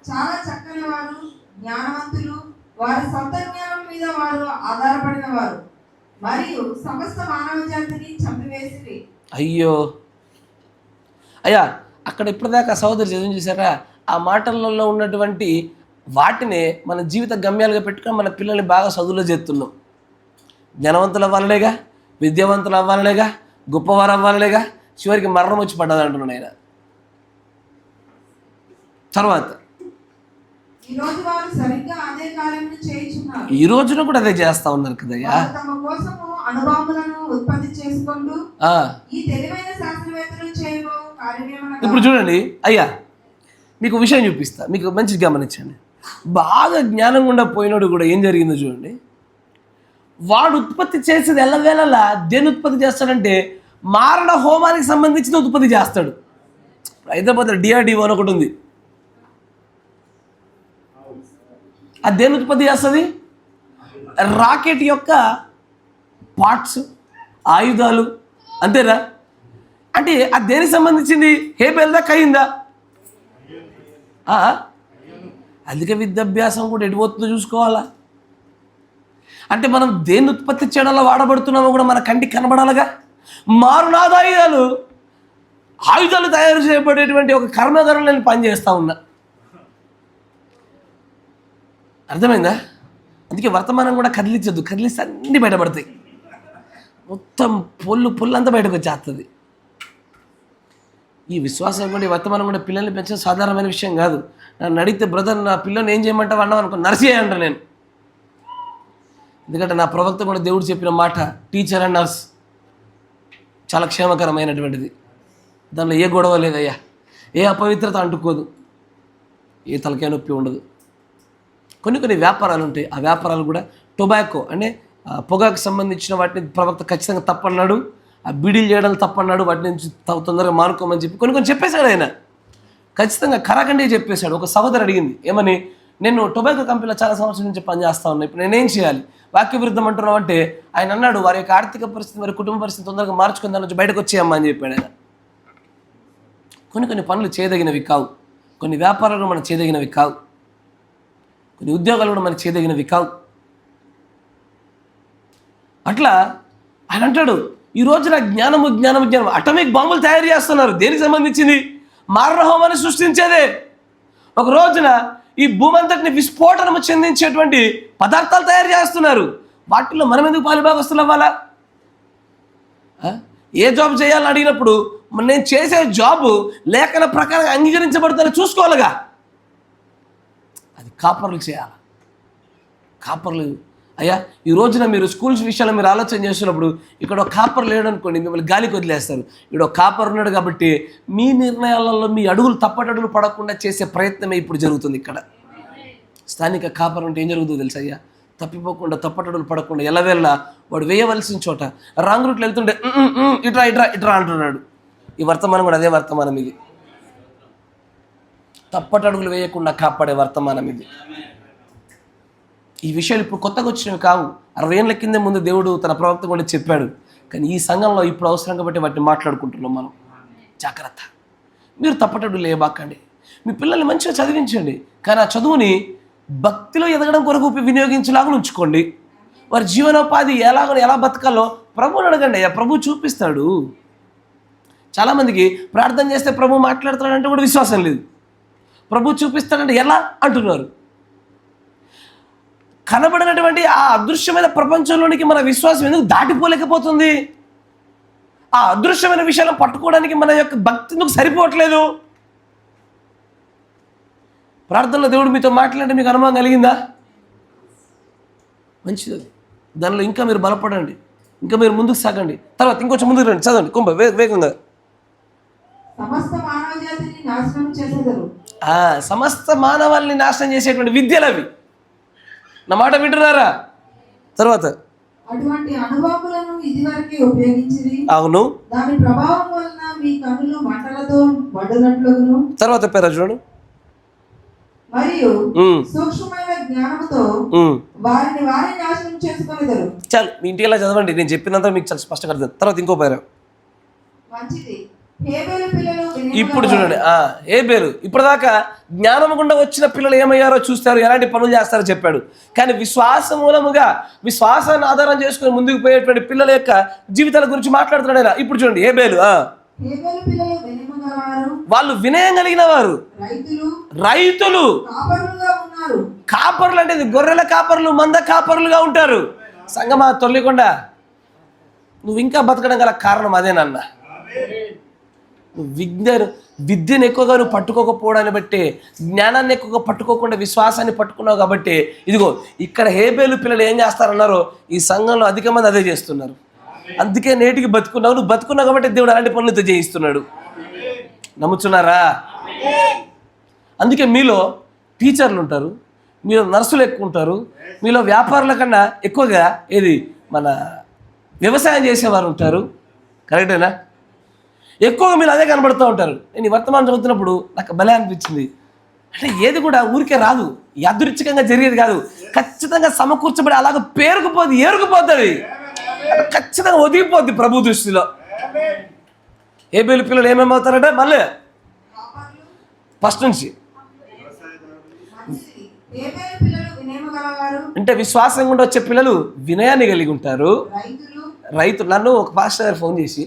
చాలా చక్కని వారు, జ్ఞానవంతులు, వారి సొంత జ్ఞానం మీద వారు ఆధారపడిన వారు, మరియు సమస్త మానవ జాతిని చంపివేసి. అయ్యో అయ్యా, అక్కడ ఇప్పటిదాకా సహోదరు చదివి చూసారా? ఆ మాటలలో ఉన్నటువంటి వాటినే మన జీవిత గమ్యాలుగా పెట్టుకొని మన పిల్లల్ని బాగా చదువులో చేస్తున్నాం. జ్ఞానవంతులు అవ్వాలనేగా, విద్యావంతులు అవ్వాలనేగా, గొప్పవారు అవ్వాలనేగా, చివరికి మరణం వచ్చి పడ్డది అంటున్నాడు ఆయన. తర్వాత ఈ రోజున కూడా అదే చేస్తా ఉన్నారు కదయ్యా. ఇప్పుడు చూడండి అయ్యా, మీకు విషయం చూపిస్తా, మీకు మంచి గమనించండి. బాగా జ్ఞానం గుండా పోయినాడు కూడా ఏం జరిగిందో చూడండి. వాడు ఉత్పత్తి చేసేది ఎల్లవేళలా దేని ఉత్పత్తి చేస్తాడంటే మారణ హోమానికి సంబంధించిన ఉత్పత్తి చేస్తాడు. హైదరాబాద్లో DRDO అని ఒకటి ఉంది. అది దేని ఉత్పత్తి చేస్తుంది? రాకెట్ యొక్క పార్ట్స్, ఆయుధాలు. అంతేనా? అంటే అది దేనికి సంబంధించింది? హేబెల్దా, కయిందా? అధిక విద్యాభ్యాసం కూడా ఎడిపోతుందో చూసుకోవాలా. అంటే మనం దేన్ని ఉత్పత్తి చేయడంలో వాడబడుతున్నామో కూడా మన కంటికి కనబడాలిగా. మారునాదాయుధాలు, ఆయుధాలు తయారు చేయబడేటువంటి ఒక కర్మాగారంలో నేను పనిచేస్తూ ఉన్నా. అర్థమైందా? అందుకే వర్తమానం కూడా కదిలించద్దు. కదిలిస్తే అన్నీ బయటపడతాయి. మొత్తం పొల్లు అంతా బయటకు వచ్చేస్తుంది. ఈ విశ్వాసం కూడా, ఈ వర్తమానం కూడా పిల్లల్ని పెంచడం సాధారణమైన విషయం కాదు. నన్ను అడిగితే, బ్రదర్ నా పిల్లల్ని ఏం చేయమంటావు అన్నావు అనుకో, నర్సే అంట నేను. ఎందుకంటే నా ప్రవక్త కూడా దేవుడు చెప్పిన మాట, టీచర్ అండ్ నర్స్ చాలా క్షేమకరమైనటువంటిది. దానిలో ఏ గొడవ లేదయ్యా. ఏ అపవిత్రత అంటుకోదు, ఏ తలకాయ నొప్పి ఉండదు. కొన్ని వ్యాపారాలు ఉంటాయి, ఆ వ్యాపారాలు కూడా టొబాకో అంటే పొగాకు సంబంధించిన వాటిని ప్రవక్త ఖచ్చితంగా తప్పన్నాడు, ఆ బీడీలు చేయడం తప్పన్నాడు, వాటి నుంచి తొందరగా మానుకోమని చెప్పి కొన్ని చెప్పేశాడు ఆయన. ఖచ్చితంగా కరాఖండి చెప్పేశాడు. ఒక సహోదరు అడిగింది ఏమని, నేను టొబాకో కంపెనీలో చాలా సంవత్సరాల నుంచి పనిచేస్తా ఉన్నా, ఇప్పుడు నేనేం చేయాలి, వాక్య విరుద్ధం అంటున్నావు అంటే ఆయన అన్నాడు, వారి యొక్క ఆర్థిక పరిస్థితి, వారి కుటుంబ పరిస్థితి తొందరగా మార్చుకుని దాని నుంచి బయటకు వచ్చేయమ్మా అని చెప్పాడు ఆయన. కొన్ని పనులు చేయదగినవి కావు, కొన్ని వ్యాపారాలు మనకు చేయదగినవి కావు, కొన్ని ఉద్యోగాలు కూడా మనకు చేయదగినవి కావు. అట్లా ఆయన అంటాడు, ఈ రోజున జ్ఞానము అటమిక్ బాంబులు తయారు చేస్తున్నారు. దేనికి సంబంధించింది? మారణహోమాన్ని సృష్టించేదే. ఒక రోజున ఈ భూమి అంతటిని విస్ఫోటనము చెందించేటువంటి పదార్థాలు తయారు చేస్తున్నారు. వాటిల్లో మనం ఎందుకు పాలుభాగస్తులు అవ్వాలా? ఏ జాబ్ చేయాలని అడిగినప్పుడు నేను చేసే జాబు లేఖన ప్రకారం అంగీకరించబడుతుందని చూసుకోవాలిగా. అది కాపర్లు చేయాలి. కాపర్లు అయ్యా, ఈ రోజున మీరు స్కూల్స్ విషయాల్లో మీరు ఆలోచన చేస్తున్నప్పుడు ఇక్కడ ఒక కాపర్ లేడు అనుకోండి, మిమ్మల్ని గాలికి వదిలేస్తారు. ఇక్కడ ఒక కాపర్ ఉన్నాడు కాబట్టి మీ నిర్ణయాలలో మీ అడుగులు తప్పటడుగులు పడకుండా చేసే ప్రయత్నమే ఇప్పుడు జరుగుతుంది. ఇక్కడ స్థానిక కాపర్ ఉంటే ఏం జరుగుతుందో తెలుసు అయ్యా, తప్పిపోకుండా తప్పటడుగులు పడకుండా ఎల్లవేళ్ళ వాడు వేయవలసిన చోట రాంగ్ రూట్లో వెళ్తుంటే ఇట్రా అంటున్నాడు. ఈ వర్తమానం కూడా అదే వర్తమానం. ఇది తప్పటడుగులు వేయకుండా కాపాడే వర్తమానం ఇది. ఈ విషయాలు ఇప్పుడు కొత్తగా వచ్చినవి కావు, 60 ఏళ్ళ కిందే ముందు దేవుడు తన ప్రవక్త కూడా చెప్పాడు. కానీ ఈ సంఘంలో ఇప్పుడు అవసరం కాబట్టి వాటిని మాట్లాడుకుంటున్నాం మనం. జాగ్రత్త, మీరు తప్పటడుగులు వేయబాకండి. మీ పిల్లల్ని మంచిగా చదివించండి, కానీ ఆ చదువుని భక్తిలో ఎదగడం కొరకు వినియోగించేలాగా ఉంచుకోండి. వారి జీవనోపాధి ఎలా బతకాలో ప్రభువుని అడగండి. అయ్యా, ప్రభు చూపిస్తాడు. చాలామందికి ప్రార్థన చేస్తే ప్రభు మాట్లాడుతాడంటే కూడా విశ్వాసం లేదు. ప్రభు చూపిస్తాడంటే ఎలా అంటున్నారు. కనబడినటువంటి ఆ అదృశ్యమైన ప్రపంచంలోనికి మన విశ్వాసం ఎందుకు దాటిపోలేకపోతుంది? ఆ అదృశ్యమైన విషయాలను పట్టుకోవడానికి మన యొక్క భక్తి ఎందుకు సరిపోవట్లేదు? ప్రార్థనలో దేవుడు మీతో మాట్లాడితే మీకు అనుభవం కలిగిందా? మంచిది. అది దానిలో ఇంకా మీరు బలపడండి, ఇంకా మీరు ముందుకు సాగండి. తర్వాత ఇంకొంచెం ముందుకు రండి, చదవండి వేగంగా. సమస్త మానవాళ్ళని నాశనం చేసేటువంటి విద్యలు అవి. నా మాట వింటున్నారా? తర్వాత అటువంటి అనుభవములను ఇదివరకే ఉపయోగించిరి. అవును, దాని ప్రభావం వలన మీ కన్నులు మంటలతో మండునట్లును. తర్వాత పేరు చూడు. మరియు సూక్ష్మమైన జ్ఞానముతో వారిని నాశనం చేసుకొనెదరు. చాలు, మీ ఇంటికి ఎలా చదవండి, నేను చెప్పినంత మీకు చాలా స్పష్టంగా అర్థం. తర్వాత ఇంకో పేరు మంచిది. ఇప్పుడు చూడండి, హేబేలు ఇప్పటిదాకా జ్ఞానం గుండా వచ్చిన పిల్లలు ఏమయ్యారో చూస్తారు, ఎలాంటి పనులు చేస్తారో చెప్పాడు. కానీ విశ్వాసాన్ని ఆధారం చేసుకుని ముందుకు పోయేటువంటి పిల్లల యొక్క జీవితాల గురించి మాట్లాడుతున్నాడు ఆయన. ఇప్పుడు చూడండి, హేబేలు వాళ్ళు వినయం కలిగిన వారు, రైతులు, కాపర్లు. అంటే గొర్రెల కాపర్లు, మంద కాపర్లుగా ఉంటారు. సంగమా తొల్లికొండ, నువ్వు ఇంకా బతకడం గల కారణం అదేనన్నా. విద్యను ఎక్కువగా నువ్వు పట్టుకోకపోవడాన్ని బట్టి, జ్ఞానాన్ని ఎక్కువగా పట్టుకోకుండా విశ్వాసాన్ని పట్టుకున్నావు కాబట్టి ఇదిగో ఇక్కడ హేబేలు పిల్లలు ఏం చేస్తారన్నారో ఈ సంఘంలో అధిక మంది అదే చేస్తున్నారు. అందుకే నేటికి బతుకున్నావు. నువ్వు బతుకున్నావు కాబట్టి దేవుడు అలాంటి పనులతో చేయిస్తున్నాడు. నమ్ముతున్నారా? అందుకే మీలో టీచర్లు ఉంటారు, మీలో నర్సులు ఎక్కువ ఉంటారు, మీలో వ్యాపారుల కన్నా ఎక్కువగా మన వ్యవసాయం చేసేవారు ఉంటారు. కరెక్టేనా? ఎక్కువగా మీరు అదే కనబడుతూ ఉంటారు. నేను ఈ వర్తమానం చదువుతున్నప్పుడు నాకు భలే అనిపించింది. అంటే ఏది కూడా ఊరికే రాదు, యాదృచ్ఛికంగా జరిగేది కాదు. ఖచ్చితంగా సమకూర్చబడి అలాగ ఏరుకుపోతుంది, ఖచ్చితంగా ఒదిగిపోద్ది ప్రభు దృష్టిలో. హేబేలు పిల్లలు ఏమేమవుతారట? మళ్ళీ ఫస్ట్ నుంచి అంటే విశ్వాసం గుండా వచ్చే పిల్లలు వినయాన్ని కలిగి ఉంటారు. రైతులు. నన్ను ఒక పాస్టర్ గారు ఫోన్ చేసి,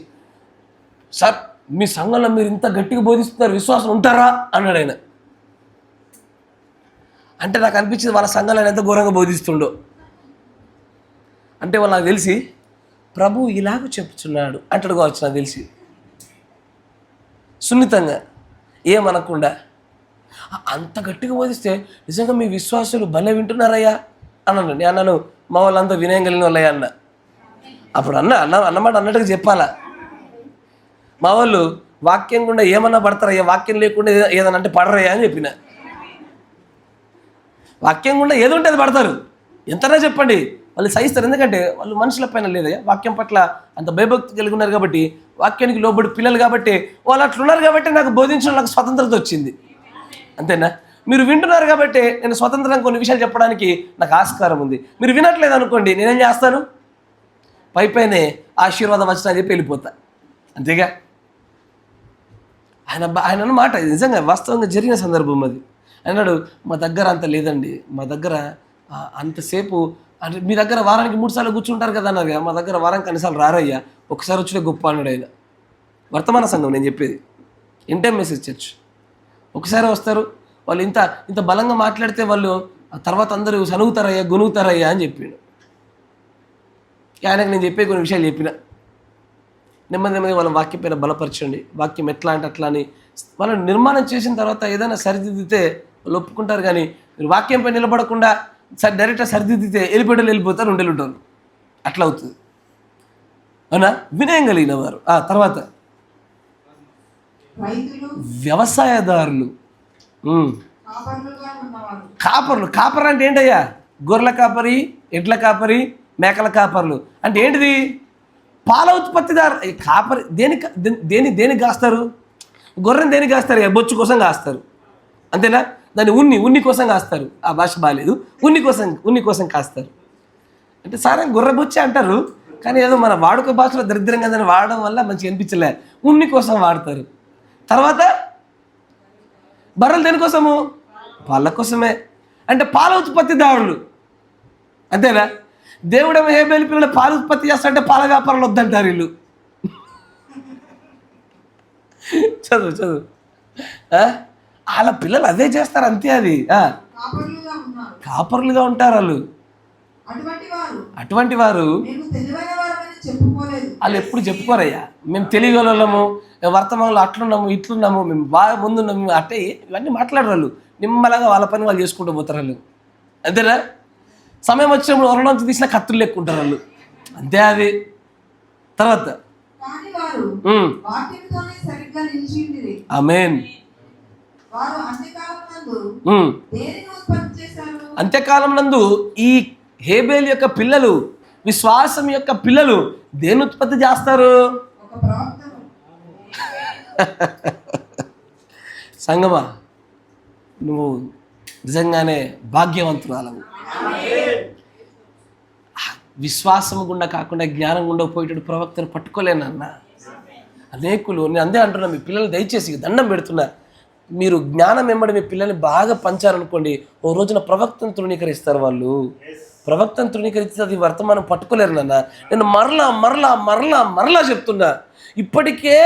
సార్ మీ సంఘంలో మీరు ఇంత గట్టిగా బోధిస్తున్నారు, విశ్వాసం ఉంటారా అన్నాడు ఆయన. అంటే నాకు అనిపించింది వాళ్ళ సంఘంలో ఆయన ఎంత ఘోరంగా బోధిస్తుండో. అంటే వాళ్ళు నాకు తెలిసి ప్రభు ఇలాగ చెప్తున్నాడు అంటాడు కావచ్చు, నాకు తెలిసి సున్నితంగా ఏమనకుండా. అంత గట్టిగా బోధిస్తే నిజంగా మీ విశ్వాసులు భలే వింటున్నారయ్యా అన్నాను. నేను అన్నాను, మా వాళ్ళంతా వినయం కలిగిన వాళ్ళయ్యా అన్న. అప్పుడు అన్నమాట అన్నట్టుగా చెప్పాలా. మా వాళ్ళు వాక్యం గుండా ఏమన్నా పడతారయ్యా, వాక్యం లేకుండా ఏదన్నా అంటే పడరయ్యా అని చెప్పిన. వాక్యం గుండా ఏదో ఉంటే అది పడతారు, ఎంతనా చెప్పండి, వాళ్ళు సహిస్తారు. ఎందుకంటే వాళ్ళు మనుషుల పైన లేదయ్యా, వాక్యం పట్ల అంత భయభక్తి కలిగి ఉన్నారు కాబట్టి, వాక్యానికి లోబడి పిల్లలు కాబట్టి, వాళ్ళు అట్లున్నారు కాబట్టి నాకు బోధించడం, నాకు స్వతంత్రత వచ్చింది. అంతేనా? మీరు వింటున్నారు కాబట్టి నేను స్వతంత్రంగా కొన్ని విషయాలు చెప్పడానికి నాకు ఆస్కారం ఉంది. మీరు వినట్లేదు అనుకోండి, నేనేం చేస్తాను, పైపైనే ఆశీర్వాదం వచ్చినా చెప్పి వెళ్ళిపోతా. అంతేగా? ఆయన మాట నిజంగా వాస్తవంగా జరిగిన సందర్భం అది. అన్నాడు, మా దగ్గర అంత లేదండి, మా దగ్గర అంతసేపు అంటే మీ దగ్గర వారానికి 3 సార్లు కూర్చుంటారు కదా అన్నారు, మా దగ్గర వారానికి అన్నిసార్లు రారయ్యా, ఒకసారి వచ్చే గొప్ప అన్నాడు ఆయన. వర్తమాన సంఘం నేను చెప్పేది, ఇంటైమ్ మెసేజ్ చర్చ్. ఒకసారి వస్తారు వాళ్ళు, ఇంత ఇంత బలంగా మాట్లాడితే వాళ్ళు తర్వాత అందరూ సనుగుతారయ్యా, గొనుగుతారయ్యా అని చెప్పాడు. ఆయనకు నేను చెప్పే కొన్ని విషయాలు చెప్పిన. నెమ్మది నెమ్మది వాళ్ళ వాక్యం పైన బలపరచండి, వాక్యం ఎట్లా అంటే అట్లా అని వాళ్ళని నిర్మాణం చేసిన తర్వాత ఏదైనా సరిదిద్దితే వాళ్ళు ఒప్పుకుంటారు. కానీ మీరు వాక్యంపై నిలబడకుండా డైరెక్ట్గా సరిదిద్దితే వెళ్ళిపోతారు, ఉండేలుంటారు. అట్లా అవుతుంది. అవునా? వినయం కలిగిన వారు. తర్వాత వ్యవసాయదారులు, కాపర్లు. కాపర్ అంటే ఏంటయ్యా? గొర్రెల కాపరి, ఎడ్ల కాపరి, మేకల కాపర్లు అంటే ఏంటిది? పాల ఉత్పత్తిదారు. కాపరి దేనికి కాస్తారు? గొర్రెని దేనికి కాస్తారు? బొచ్చు కోసం కాస్తారు, అంతేనా? దాన్ని ఉన్ని కోసం కాస్తారు. ఆ భాష బాగాలేదు. ఉన్ని కోసం కాస్తారు. అంటే సారా గొర్రె బొచ్చే అంటారు, కానీ ఏదో మన వాడుక భాషలో దరిద్రంగా దాన్ని వాడడం వల్ల మంచిగా అనిపించలే, ఉన్ని కోసం వాడతారు. తర్వాత బర్రెలు దేనికోసము? పాల కోసమే. అంటే పాల ఉత్పత్తిదారులు, అంతేనా? దేవుడేమో హేబేలు పిల్లలు పాలు ఉత్పత్తి చేస్తారంటే పాల వ్యాపారాలు వద్దంటారు వీళ్ళు. చదువు వాళ్ళ పిల్లలు అదే చేస్తారు, అంతే. అది కాపర్లుగా ఉంటారు వాళ్ళు. అటువంటి వారు వాళ్ళు ఎప్పుడు చెప్పుకోరయ్యా, మేము తెలియగలము, వర్తమానంలో అట్లున్నాము, ఇట్లున్నాము, మేము బాగా ముందున్నాము, అంటే ఇవన్నీ మాట్లాడరు వాళ్ళు. నిమ్మలంగా వాళ్ళ పని వాళ్ళు చేసుకుంటూ పోతారు వాళ్ళు, అంతేనా? సమయం వచ్చినప్పుడు వరలోంచి తీసిన కత్తులు లెక్కుంటారు వాళ్ళు, అంతే. అది తర్వాత ఆమేన్. అంత్యకాలం నందు ఈ హేబేలు యొక్క పిల్లలు, విశ్వాసం యొక్క పిల్లలు దేని ఉత్పత్తి చేస్తారు? సంగమా, నువ్వు నిజంగానే భాగ్యవంతురాలవు. విశ్వాసం గుండా కాకుండా జ్ఞానం గుండా పోయేటప్పుడు ప్రవక్తను పట్టుకోలేనన్నా అనేకులు. నేను అందే అంటున్నా, మీ పిల్లలు దయచేసి దండం పెడుతున్నా, మీరు జ్ఞానం వెంబడి మీ పిల్లల్ని బాగా పంచారనుకోండి, ఓ రోజున ప్రవక్తను తృణీకరిస్తారు వాళ్ళు. ప్రవక్తను తృణీకరిస్తే అది వర్తమానం పట్టుకోలేరు నాన్న. నేను మరలా చెప్తున్నా, ఇప్పటికే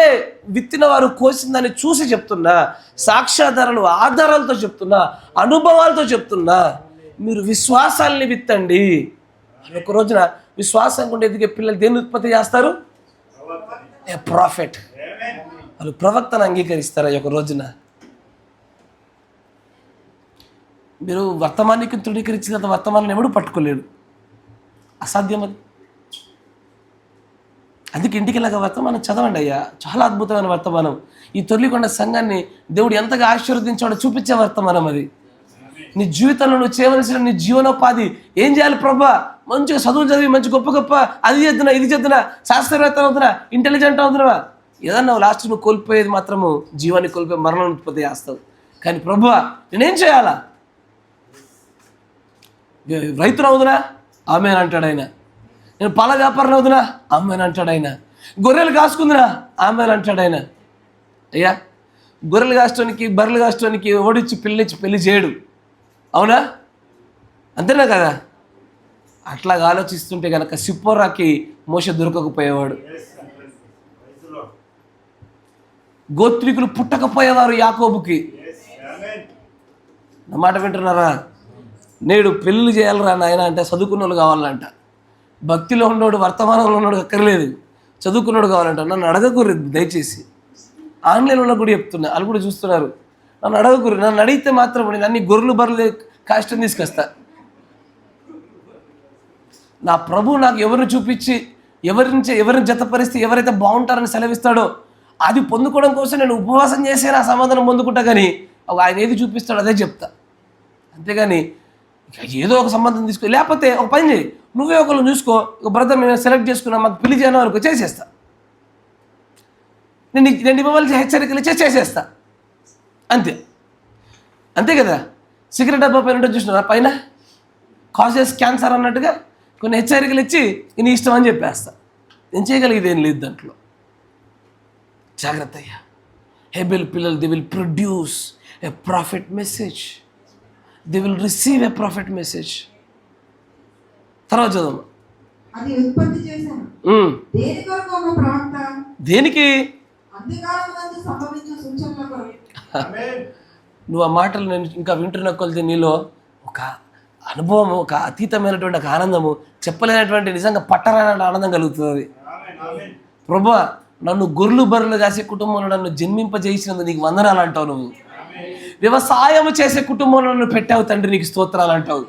విత్తిన వారు కోసిందని చూసి చెప్తున్నా, సాక్ష్యాధారాలు ఆధారాలతో చెప్తున్నా, అనుభవాలతో చెప్తున్నా. మీరు విశ్వాసాలని విత్తండి. ఒక రోజున విశ్వాసం కూడా ఎదిగే పిల్లలు దేన్ని ఉత్పత్తి చేస్తారు? ఏ ప్రాఫిట్. వాళ్ళు ప్రవక్తను అంగీకరిస్తారా ఒక రోజున? మీరు వర్తమానికి తృణీకరించిన వర్తమానాన్ని ఎవడు పట్టుకోలేడు, అసాధ్యం అది. అందుకే ఇంటికి ఇలాగ వర్తమానం చదవండి అయ్యా, చాలా అద్భుతమైన వర్తమానం. ఈ తొలికొండ సంఘాన్ని దేవుడు ఎంతగా ఆశీర్వదించాడో చూపించే వర్తమానం అది. నీ జీవితంలో నువ్వు చేయవలసిన నీ జీవనోపాధి ఏం చేయాలి? ప్రభా, మంచిగా చదువులు చదివి మంచి గొప్ప అది చేద్దునా, ఇది చేద్దునా, శాస్త్రవేత్త అవుతున్నా, ఇంటెలిజెంట్ అవుతున్నావా, ఏదన్నా లాస్ట్ నువ్వు కోల్పోయేది మాత్రము జీవాన్ని కోల్పోయి మరణం ఉత్పత్తి చేస్తావు. కానీ ప్రభువా, నేనేం చేయాలా? రైతును అవుతున్నా, ఆమెను అంటాడు ఆయన. నేను పాల వ్యాపారం అవుతున్నా, ఆమెను అంటాడు ఆయన. గొర్రెలు కాసుకుందినా, ఆమెను అంటాడు ఆయన. అయ్యా, గొర్రెలు కాసుకోనికి బర్రెలు కాసుకోనికి ఓడిచ్చి పెళ్లి చేయడు, అవునా? అంతేనా కదా? అట్లాగా ఆలోచిస్తుంటే కనుక సిప్పోరాకి మోషే దొరకకపోయేవాడు, గోత్రికులు పుట్టకపోయేవారు యాకోబుకి. నా మాట వింటున్నారా? నేడు పెళ్ళిళ్ళు చేయాలరా నాయన అంటే చదువుకున్న వాళ్ళు కావాలంట. భక్తిలో ఉన్నోడు, వర్తమానంలో ఉన్నాడు అక్కర్లేదు, చదువుకున్నాడు కావాలంట. నన్ను అడగకూరు దయచేసి. ఆన్లైన్లో కూడా చెప్తున్నా, వాళ్ళు కూడా చూస్తున్నారు. నన్ను అడగకూరు. నన్ను అడిగితే మాత్రం నేను అన్ని గొర్రెలు బర్రెలు కాష్టం తీసుకొస్తా. నా ప్రభు నాకు ఎవరిని చూపించి ఎవరిని జతపరిస్తే ఎవరైతే బాగుంటారని సెలవిస్తాడో అది పొందుకోవడం కోసం నేను ఉపవాసం చేసే నా సమాధానం పొందుకుంటా, కానీ ఆయన ఏది చూపిస్తాడో అదే చెప్తా. అంతేగాని ఏదో ఒక సంబంధం తీసుకో, లేకపోతే ఒక పని చేయి, నువ్వే ఒకళ్ళు చూసుకో, ఒక బ్రదర్ నేను సెలెక్ట్ చేసుకున్నా, మాకు పెళ్లి చేయను అనుకో, చేసేస్తా. నేను ఇవ్వవలసి హెచ్చరికలు చేసేస్తా, అంతే కదా. సిగరెట్ డబ్బా పైన చూసినా పైన కాజెస్ క్యాన్సర్ అన్నట్టుగా కొన్ని హెచ్చరికలు ఇచ్చి నీ ఇష్టం అని చెప్పేస్తా. నేను చేయగలిగేది ఏం లేదు దాంట్లో. జాగ్రత్త అయ్యా. హెబెల్ పిల్లలు they will produce a profit message, they will receive a profit message. తర్వాత చదవమ్మా. అది ఉత్పత్తి చేశాను. దేని కొరకు ఒక ప్రవక్త? దేనికి? అంత్యకాలమందు సంభవించు సూచనల కొరకు. నువ్వు ఆ మాటలు నేను ఇంకా వింటున్న కొలిది నీలో ఒక అనుభవం, ఒక అతీతమైనటువంటి ఒక ఆనందము, చెప్పలేనటువంటి నిజంగా పట్టరాని ఆనందం కలుగుతుంది. ప్రభువా, నన్ను గొర్రెలు బర్రెలు కాసే కుటుంబంలో నన్ను జన్మింపజేసినందుకు నీకు వందనాలు అంటావు. నువ్వు వ్యవసాయం చేసే కుటుంబంలో నన్ను పెట్టావు తండ్రి, నీకు స్తోత్రాలు అంటావు.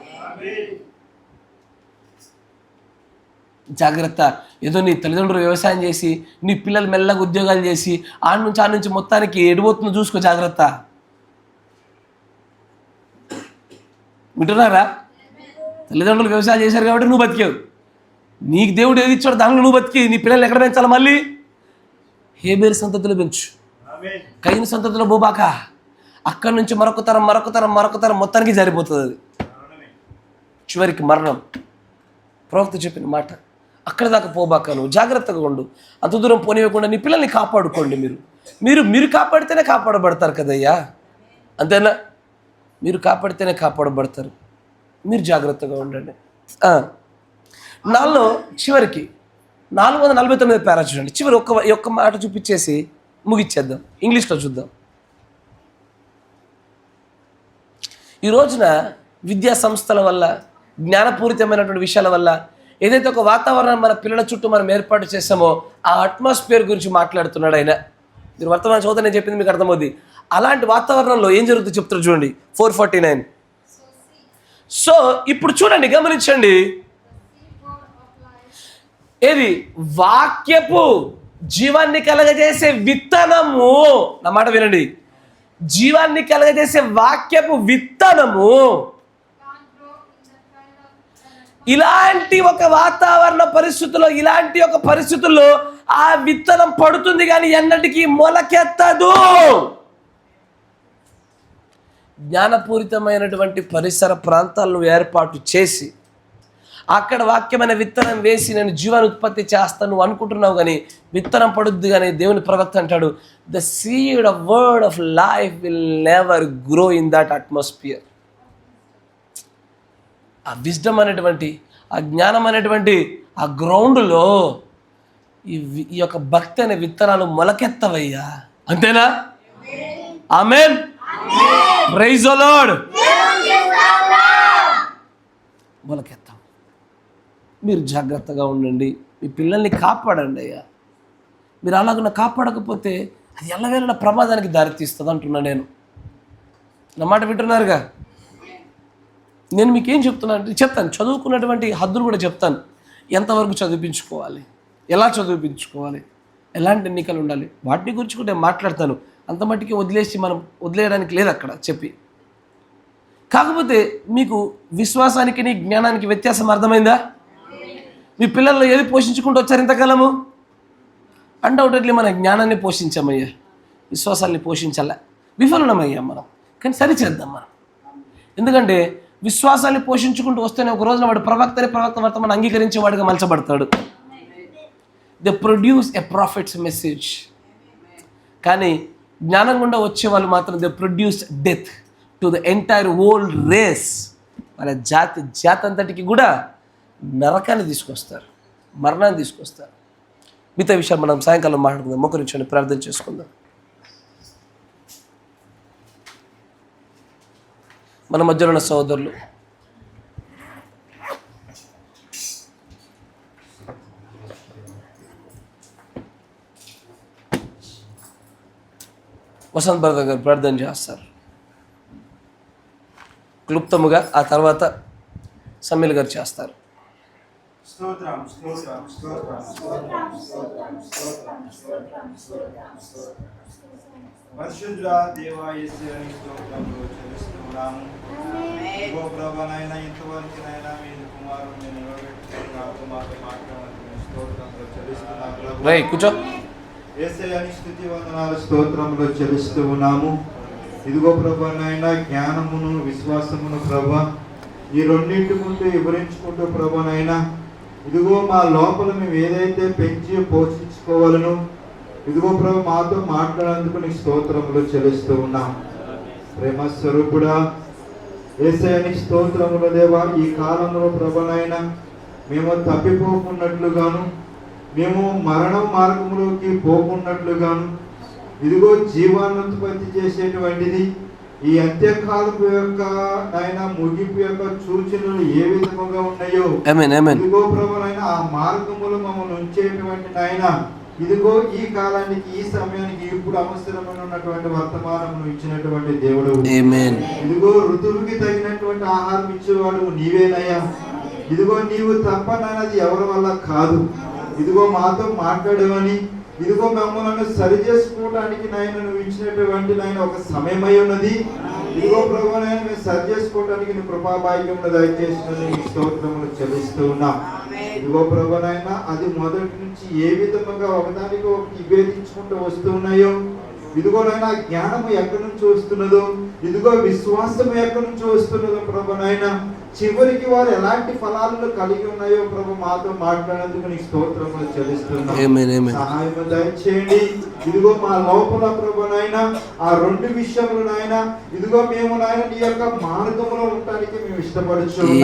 జాగ్రత్త. ఏదో నీ తల్లిదండ్రులు వ్యవసాయం చేసి నీ పిల్లలు మెల్లగా ఉద్యోగాలు చేసి ఆ నుంచి మొత్తానికి ఎడిపోతుందో చూసుకో. జాగ్రత్త. వింటున్నారా? తల్లిదండ్రులు వ్యవసాయం చేశారు కాబట్టి నువ్వు బతికావు. నీకు దేవుడు ఏది ఇచ్చాడు దానిలో నువ్వు బతికి నీ పిల్లలు ఎక్కడ పెంచాలి? మళ్ళీ హేబేలు సంతతిలో పెంచు, కయీను సంతతిలో పోబాక. అక్కడి నుంచి మరొక తరం మొత్తానికి జారిపోతుంది. అది చివరికి మరణం. ప్రవక్త చెప్పిన మాట, అక్కడ దాకా పోబాక. నువ్వు జాగ్రత్తగా ఉండు, అంత దూరం పోనివ్వకుండా నీ పిల్లల్ని కాపాడుకోండి. మీరు కాపాడితేనే కాపాడబడతారు కదయ్యా. అంతేనా? మీరు కాపాడితేనే కాపాడబడతారు. మీరు జాగ్రత్తగా ఉండండి. నాలో చివరికి 449 పేరా చూడండి. చివరి ఒక్క మాట చూపించేసి ముగిచ్చేద్దాం. ఇంగ్లీష్లో చూద్దాం. ఈ రోజున విద్యా సంస్థల వల్ల, జ్ఞానపూరితమైనటువంటి విషయాల వల్ల ఏదైతే ఒక వాతావరణం మన పిల్లల చుట్టూ మనం ఏర్పాటు చేసామో ఆ అట్మాస్ఫియర్ గురించి మాట్లాడుతున్నాడు ఆయన. మీరు వర్తమాన చదువుతా నేను చెప్పింది మీకు అర్థమవుద్ది. అలాంటి వాతావరణంలో ఏం జరుగుతుందో చెప్తారు చూడండి. 449. సో ఇప్పుడు చూడండి, గమనించండి. ఏది? వాక్యపు జీవాన్ని కలగజేసే విత్తనము. నా మాట వినండి. జీవాన్ని కలగజేసే వాక్యపు విత్తనము ఇలాంటి ఒక వాతావరణ పరిస్థితుల్లో, ఇలాంటి ఒక పరిస్థితుల్లో ఆ విత్తనం పడుతుంది కానీ ఎన్నటికీ మొలకెత్తదు. జ్ఞానపూరితమైనటువంటి పరిసర ప్రాంతాలను ఏర్పాటు చేసి అక్కడ వాక్యమైన విత్తనం వేసి నేను జీవాన్ని ఉత్పత్తి చేస్తాను నువ్వు అనుకుంటున్నావు, కానీ విత్తనం పడుద్ది. కానీ దేవుని ప్రవక్త అంటాడు, the seed of word of life will never grow in that atmosphere. ఆ విజ్డమ్ అనేటువంటి, ఆ జ్ఞానం అనేటువంటి ఆ గ్రౌండ్లో ఈ యొక్క భక్తి అనే విత్తనాలు మొలకెత్తవయ్యా. అంతేనా? ఆమేన్. Praise the lord. మొలకెత్తాం. మీరు జాగ్రత్తగా ఉండండి, మీ పిల్లల్ని కాపాడండి అయ్యా. మీరు అలాగున్న కాపాడకపోతే అది ఎల్లవేళ ప్రమాదానికి దారితీస్తుంది అంటున్నా నేను. నా మాట వింటున్నారుగా? నేను మీకేం చెప్తున్నాను చెప్తాను. చదువుకున్నటువంటి హద్దులు కూడా చెప్తాను. ఎంతవరకు చదివించుకోవాలి, ఎలా చదివించుకోవాలి, ఎలాంటి ఎన్నికలు ఉండాలి, వాటిని గురించి కూడా నేను మాట్లాడతాను. అంత మట్టికి మనం వదిలేయడానికి లేదు అక్కడ చెప్పి. కాకపోతే మీకు విశ్వాసానికి నీ జ్ఞానానికి వ్యత్యాసం అర్థమైందా? మీ పిల్లల్లో ఏది పోషించుకుంటూ వచ్చారు ఇంతకాలము? అన్డౌటెడ్లీ మన జ్ఞానాన్ని పోషించామయ్యా, విశ్వాసాన్ని పోషించాల, విఫలమయ్యాం మనం. కానీ సరిచేద్దాం మనం. ఎందుకంటే విశ్వాసాన్ని పోషించుకుంటూ వస్తేనే ఒక రోజున వాడు ప్రవక్త వర్తమానం అంగీకరించేవాడుగా మలచబడతాడు. They produce a prophet's message. కానీ జ్ఞానం గుండా వచ్చే వాళ్ళు మాత్రం they produce death to the entire world race. వాళ్ళ జాతి అంతటికి కూడా నరకాన్ని తీసుకొస్తారు, మరణాన్ని తీసుకొస్తారు. మిగతా విషయాలు మనం సాయంకాలం మాట్లాడుకుందాం. మోకరించండి, ప్రార్థన చేసుకుందాం. మన మధ్యలో ఉన్న సోదరులు వసంత్ బ్రదర్ గారు ప్రార్థన చేస్తారు క్లుప్తముగా. ఆ తర్వాత సమీల్ గారు చేస్తారు. స్తోత్రం స్తోత్రం స్తోత్రం స్తోత్రం స్తోత్రం స్తోత్రం స్తోత్రం స్తోత్రం స్తోత్రం. పరిశుద్ధ దేవా యేసుని స్తోత్రములు చెల్లిస్తున్నాము. ఇదిగో ప్రభువైనా ఇంతవరకునైనా మీ కుమారుని నిలబెట్టుకొని నాతో మాతో మాట్లాడుతున్న స్తోత్రములు చెల్లిస్తున్నాము ప్రభు. రై కూర్చో. యేసయ్యని స్తుతి వందనాలు స్తోత్రములు చెల్లిస్తూ ఉన్నాము. ఇదిగో ప్రభువైనా జ్ఞానమును విశ్వాసమును ప్రభు ఈ రెండింటి ముందు వివరించుకుంటూ ప్రభువైనా ఇదిగో మా లోపల మేము ఏదైతే పెంచి పోషించుకోవాలను ఇదిగో ప్రభు మాతో మాట్లాడేందుకు నీకు స్తోత్రములు చెల్లిస్తూ ఉన్నాం. ప్రేమ స్వరూపుడా యేసయ్యని స్తోత్రములు దేవా. ఈ కాలంలో ప్రభువైనా మేము తప్పిపోకున్నట్లుగాను మేము మరణ మార్గంలోకి పోకున్నట్లుగాను ఇదిగో జీవానుత్పత్తి చేసేటువంటిది ఈ అంత్యకాలపు యొక్క నాయన ముగింపు యొక్క సూచనలు ఏ విధముగా ఉన్నాయో ఇదిగో ప్రభువైనా ఆ మార్గములు మమ్మల్ని ఉంచేటువంటి నాయన ఇదిగో ఈ కాలానికి ఈ సమయానికి ఇప్పుడు అవసరమైన ఉన్నటువంటి వర్తమానమును ఇచ్చినటువంటి దేవుడు. ఇదిగో ఋతువుకి తగినటువంటి ఆహారం ఇచ్చేవాడు నీవేనయ్యా. ఇదిగో నీవు తప్పనది ఎవరి వల్ల కాదు. ఇదిగో మాతో మాట్లాడేవని ఇదిగో మమ్మల్ని సరి చేసుకోవడానికి నాయన నువ్వు ఇచ్చినటువంటి నాయన ఒక సమయమై ఉన్నది. ఇదిగో ప్రభువైనా మేము సరి చేసుకోవడానికి నీ కృపాభాగ్యమును దయచేసిన నీ స్తోత్రములు చెల్లిస్తూ ఉన్నాం. ఇదిగో ప్రభువైనా అది మొదటి నుంచి ఏ విధముగా ఒకదానికి ఒకటి విభేదించుకుంటూ వస్తూ ఉన్నాయో ఇదిగో నాయన జ్ఞానము ఎక్కడి నుంచి వస్తున్నదో ఇదిగో విశ్వాసము ఎక్కడి నుంచి వస్తున్నదో ప్రభువైనా చివరికి వారు ఎలాంటి ఫలాలను కలిగి ఉన్నాయో ప్రభు మాతో మాట్లాడేందుకు నీకు స్తోత్రములు చెల్లిస్తున్నాం. సహాయం దయచేయండి. ఇదిగో మా లోపల ప్రభువైనా ఆ రెండు విషయములు నాయన ఇదిగో మేము నాయన నీ యొక్క మార్గంలో ఉండడానికి మేము ఇష్టపడుచున్నాం.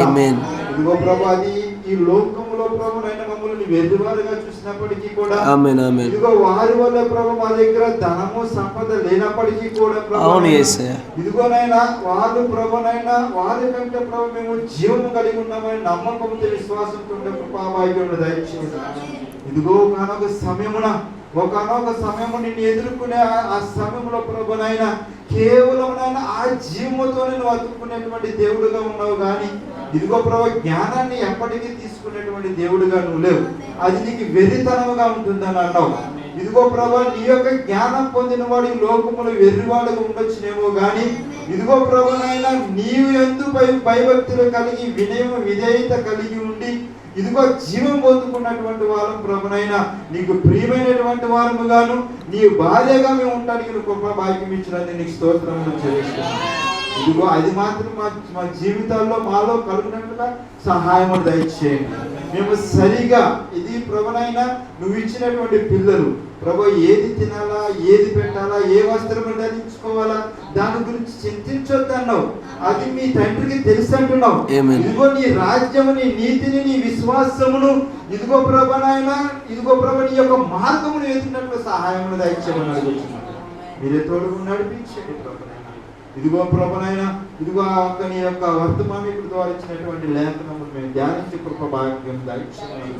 ఇదిగో ప్రభు అది ఈ లోకములో ప్రభువైన మమ్మల్ని వెర్రివారుగా చూసినప్పటికీ కూడా ఇదిగో వారి వల్ల ప్రభు మా దగ్గర ధనము సంపద లేనప్పటికీ కూడా ప్రభు ఇదిగో నాయన వాళ్ళు ప్రభువైనా వారి కంటే ప్రభు మేము జీవము కలిగి ఉన్నామని నమ్మకంతో విశ్వాసంతో కృపాభాగ్యమును దయచేయండి. ఇదిగో ఒకనొక సమయము నిన్ను ఎదుర్కొనే ఆ సమయంలో ప్రభువైనా కేవలం నాయన ఆ జీవముతోనే నువ్వు అతుక్కునేటువంటి దేవుడుగా ఉన్నావు కానీ ఇదిగో ప్రభు జ్ఞానాన్ని ఎప్పటికీ తీసుకునేటువంటి దేవుడుగా నువ్వు లేవు. అది నీకు వెర్రితనముగా ఉంటుందని అన్నావు. ఇదిగో ప్రభు నీ యొక్క జ్ఞానం పొందిన వాడు ఈ లోకములో వెర్రివాడుగా ఉండొచ్చునేమో కానీ ఇదిగో ప్రభువైనా నీవు యందు భయభక్తులు కలిగి వినయము విధేయత కలిగి ఉండి ఇదిగో జీవం పొందుకున్నటువంటి వారం ప్రభువైనా నీకు ప్రియమైనటువంటి వారము గాను నీ భార్యగా మేము ఉండడానికి నువ్వు గొప్ప భాగ్యం ఇచ్చినందుకు నీకు స్తోత్రములు చెల్లిస్తున్నాం. ఇదిగో అది మాత్రం మా జీవితాల్లో మాలో కలుగునట్లుగా సహాయము దయచేయండి. మేము సరిగా ఇది ప్రభువైనా నువ్వు ఇచ్చినటువంటి పిల్లలు ప్రభు ఏది తినాలా ఏది పెట్టాలా ఏ వస్త్రము ధరించుకోవాలా దాని గురించి చింతించొద్దన్నావు. అది మీ తండ్రికి తెలుసు అంటున్నావు. ఇదిగో నీ రాజ్యము నీ నీతిని నీ విశ్వాసమును ఇదిగో ప్రభువైనా ఇదిగో ప్రభు నీ యొక్క మార్గమును ఎదుగునట్లు సహాయమును దయచేయమని అడుగుతున్నాను. మీరే తోడుగా నడిపించండి ప్రభువైనా. ఇదిగో ప్రభువైనా ఇదిగో నీ యొక్క వర్తమానికుడి ద్వారా ఇచ్చినటువంటి లేఖనములు మేము ధ్యానించే కృప భాగ్యం దయచేయమని.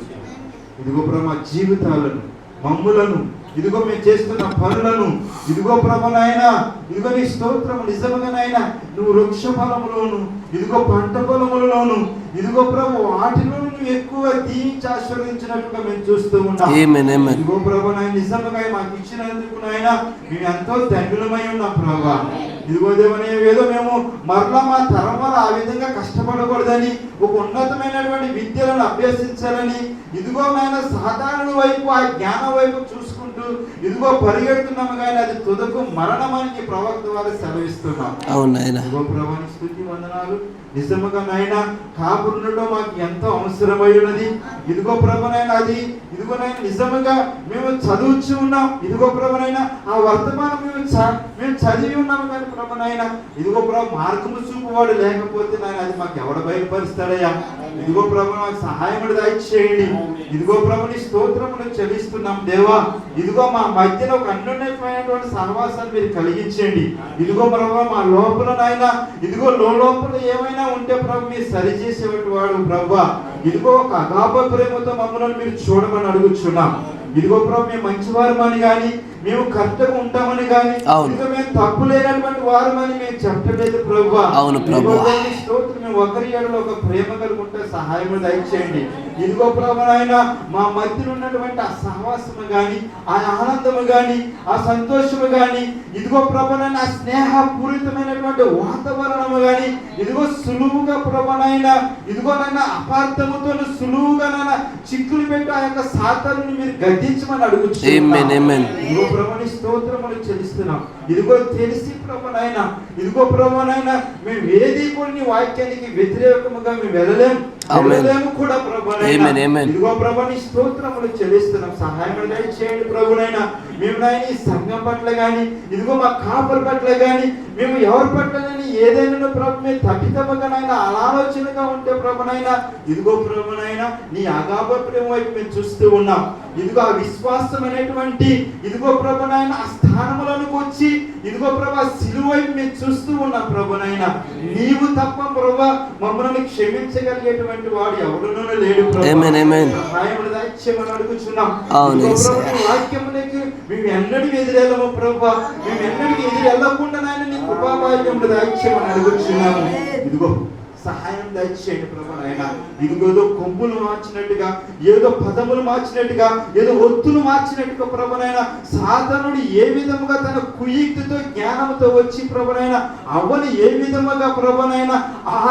ఇదిగో ప్రభు మా జీవితాలను మమ్ములను ఇదిగో మేము చేస్తున్న పనులను ఇదిగో ప్రభువైనా ఇదిగో నీ స్తోత్రము నిజముగానైనా నువ్వు వృక్ష ఫలములోను ఇదిగో పంట పొలములలోను ఇదిగో ప్రభు వాటిలో నువ్వు ఎక్కువ దీవించి ఆశీర్వదించినట్టుగా మేము చూస్తూ ఉన్నాం. ఇదిగో ప్రభువైనా నిజంగా మాకు ఇచ్చినందుకు నాయన మేము ఎంతో ధన్యులమై ఉన్నాం ప్రభా. ఇదిగో దేవని ఏదో మేము మరలా మా తరం వల్ల ఆ విధంగా కష్టపడకూడదని ఒక ఉన్నతమైనటువంటి విద్యలను అభ్యసించాలని ఇదిగో నాయన సాధారణ వైపు ఆ జ్ఞానం వైపు చూసుకుంటూ ఇదిగో పరిగెడుతున్నాము కానీ అది తుదకు మరణమని ప్రవక్త వారు సెలవిస్తున్నాం. ఇదిగో ప్రభుని స్తుతి వందనాలు. నిజముగా నాయన కాపురులో మాకు ఎంతో అవసరమై ఉన్నది. ఇదిగో ప్రభువైనా అది ఇదిగో నాయన నిజముగా మేము చదువుచు ఉన్నాం. ఇదిగో ప్రభువైనా ఆ వర్తమానం మేము చదివి ఉన్నాము కానీ ప్రభువైనా ఇదిగో ప్రభు మార్గము చూపువాడు లేకపోతే నాయన అది మాకు ఎవడ బయలుపరుస్తాడయ్యా. ఇదిగో ప్రభు మాకు సహాయముడు దయచేయండి. ఇదిగో ప్రభుని స్తోత్రమును చెల్లిస్తున్నాం దేవా. ఇదిగో మా మధ్యలో ఒక అన్యోన్యమైనటువంటి సహవాసాన్ని మీరు కలిగించండి. ఇదిగో ప్రభు మా లోపల నాయన ఇదిగో లోపల ఏమైనా ఉంటే ప్రభు మీరు సరిచేసేవాడు వాడు ప్రభు. ఇదిగో ఒక అగాప ప్రేమతో మమ్మల్ని మీరు చూడమని అడుగుచున్నాం. ఇదిగో ప్రభు మేము మంచివారమని కానీ మేము కరెక్ట్గా ఉంటామని కానీ అవును. ఇదిగో మేము తప్పు లేనటువంటి వారమని మేము చెప్పలేదు ప్రభువా. అవును ప్రభువా. స్తోత్రం. మేము ఒకరి ఎడల ఒక ప్రేమ కలుగుంటే సహాయం దయచేయండి. ఇదిగో ప్రభువైనా మా మధ్యలో ఉన్నటువంటి ఆ సహవాసము కానీ, ఆ ఆనందము కానీ, ఆ సంతోషము కానీ, ఇదిగో ప్రభువైనా ఆ స్నేహపూరితమైనటువంటి వాతావరణము కానీ, ఇదిగో సులువుగా ప్రభువైనా ఇదిగోనైనా అపార్థముతో సులువుగానైనా చిక్కులు పెట్టి ఆ యొక్క సాతానుని మీరు గద్దించమని అడుగుతున్నాం. ఇదిగో ప్రభుని స్తోత్రములు చెల్లిస్తున్నాం. ఇదిగో తెలిసి ప్రభువైనా ఇదిగో ప్రభువైనా మేము ఏది కూడా నీ వాక్యానికి వ్యతిరేకముగా మేము వెళ్ళలేము కూడా ప్రభువైనా. ఇదిగో ప్రభుని స్తోత్రములు చెల్లిస్తున్నాం. సహాయం చేయండి ప్రభునైనా. మేము నాయన ఈ సంఘం పట్ల కానీ, ఇదిగో మా కాపర్ పట్ల కానీ, మేము ఎవరి పట్లనైనా ఏదైనా ప్రభు మేము తప్పితముగానైనా అనాలోచనగా ఉంటే ప్రభునైనా ఇదిగో ప్రభునైనా నీ అగాధ ప్రేమ వైపు మేము చూస్తూ ఉన్నాం. ఇదిగో ఆ విశ్వాసం అనేటువంటి ఇదిగో ప్రభునైనా ఆ స్థానములకు వచ్చి ఇదిగో ప్రభు సిలువ వైపు మేము చూస్తూ ఉన్నాం ప్రభునైనా. నీవు తప్ప ప్రభు మమ్మల్ని క్షమించగలిగేటువంటి వాడు ఎవరునూ లేడు ప్రభు. సహాయం దయచేయమని అడుగుచున్నాం. వాక్యములకి మేము ఎన్నడికి ఎదురెళ్ళము ప్రభు. మేము ఎన్నడికి ఎదురెళ్ళకుండా నాయన నీ కృపాభాగ్యములు దయచేయమని అడుగుచున్నాము. ఇదిగో సహాయం దయచేయండి ప్రభు నాయన. ఇదిగో ఏదో కొమ్ములు మార్చినట్టుగా, ఏదో పదములు మార్చినట్టుగా, ఏదో ఒత్తులు మార్చినట్టుగా ప్రభునైనా సాతానుడు ఏ విధముగా తన కుయుక్తితో జ్ఞానంతో వచ్చి ప్రభునైనా అవ్వని ఏ విధముగా ప్రభునైనా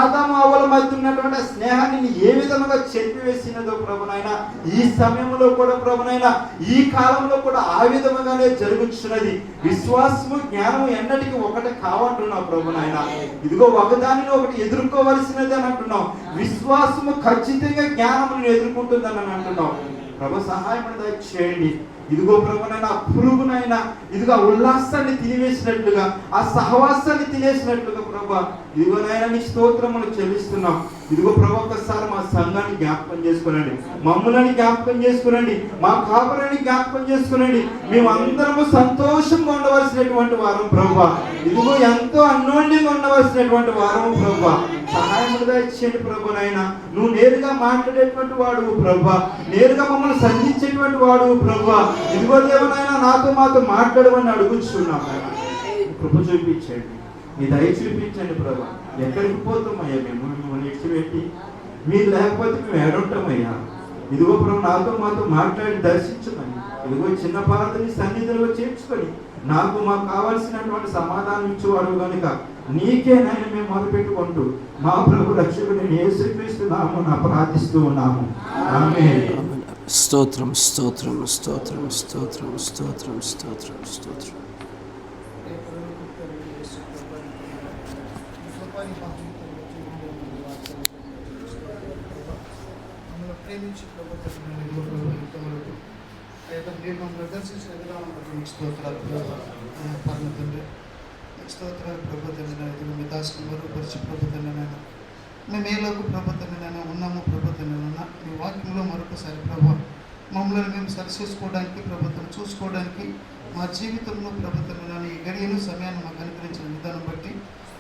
ఆదాము అవ్వల మధ్య ఉన్నటువంటి స్నేహాన్ని ఏ విధముగా చెరిపివేసినదో ప్రభునైనా ఈ సమయంలో కూడా ప్రభునైనా ఈ కాలంలో కూడా ఆ విధముగానే జరుగుతున్నది. విశ్వాసము జ్ఞానము ఎన్నటికీ ఒకటి కావంటున్నావు ప్రభునైనా. ఇదిగో ఒకదానిని ఒకటి ఎదుర్కోవాలి అని అంటున్నాం. విశ్వాసము ఖచ్చితంగా జ్ఞానమును ఎదుర్కొంటుందని అంటున్నాం. ప్రభు సహాయం దయచేయండి. ఇదిగో ప్రభునైనా పురుగునైనా ఇదిగో ఉల్లాసాన్ని తినివేసినట్లుగా, ఆ సహవాసాన్ని తినేసినట్లుగా ప్రభు ఇదిగోనైనా నీ స్తోత్రములు చెల్లిస్తున్నాం. ఇదిగో ప్రభు ఒక్కసారి మా సంఘాన్ని జ్ఞాపకం చేసుకునండి, మమ్మల్ని జ్ఞాపకం చేసుకునండి, మా కాపురాన్ని జ్ఞాపకం చేసుకునండి. మేము అందరము సంతోషంగా ఉండవలసినటువంటి వారం ప్రభు. ఇదిగో ఎంతో అన్యోన్యంగా ఉండవలసినటువంటి వారం ప్రభు. సహాయములుగా ఇచ్చేయండి ప్రభునైనా. నువ్వు నేరుగా మాట్లాడేటువంటి వాడు ప్రభు, నేరుగా మమ్మల్ని సంధించేటువంటి వాడు ప్రభు. ఇదిగో దేవనైనా నాతో మాతో మాట్లాడమని అడుగుచున్నాం. కృప చూపించండి, మీ దయ చూపించండి ప్రభు. ఎక్కడికి పోతామయ్యా మేము మిమ్మల్ని ఇచ్చిపెట్టి? మీరు లేకపోతే మేము ఏడుంటామయ్యా. ఇదిగో ప్రభు నాతో మాతో మాట్లాడి దర్శించమని, ఇదిగో చిన్న పాత్రని సన్నిధిలో చేర్చుకొని నాకు మాకు కావాల్సినటువంటి సమాధానం ఇచ్చేవాడు కనుక నీకే నాయన మేము మొదలుపెట్టుకుంటూ మా ప్రభు రక్షకుని యేసుక్రీస్తు నామమున ప్రార్థిస్తూ ఉన్నాము. ఆమేన్. స్తోత్రం స్తోత్రం స్తోత్రం స్తోత్రం స్తోత్రం స్తోత్రం స్తోత్రం. ప్రేమించి స్తోత్రాలు స్తోత్రాలు ప్రభుత్వం మీ దాసులు మరుగుపరిచి ప్రభుత్వం మేము ఏలోకి ప్రభుత్వం ఉన్నాము ప్రభుత్వం మీ వాక్యంలో మరొకసారి ప్రభావం మమ్మల్ని మేము సరిచేసుకోవడానికి ప్రభుత్వం చూసుకోవడానికి మా జీవితంలో ప్రభుత్వం ఈ గడియను సమయాన్ని మాకు అనుగ్రహించిన విధానం బట్టి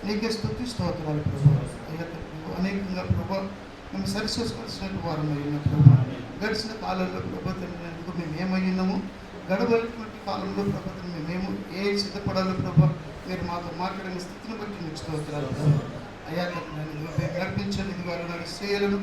నీకే స్తుతి స్తోత్రాలు ప్రభావం. అనేకంగా ప్రభావం మేము సరిచేసుకోవాల్సిన వారం అయిన ప్రభావం. గడిచిన కాలంలో ప్రభుత్వం మేము ఏమయ్యాము, గడవలటువంటి కాలంలో ప్రభుత్వం మేము ఏ సిద్ధపడాలో ప్రభావం మీరు మాతో మాట్లాడిన స్థితిని బట్టి మీకు స్తోత్రాలు అయ్యా. నడిపించండి ఇది వారి సేయలను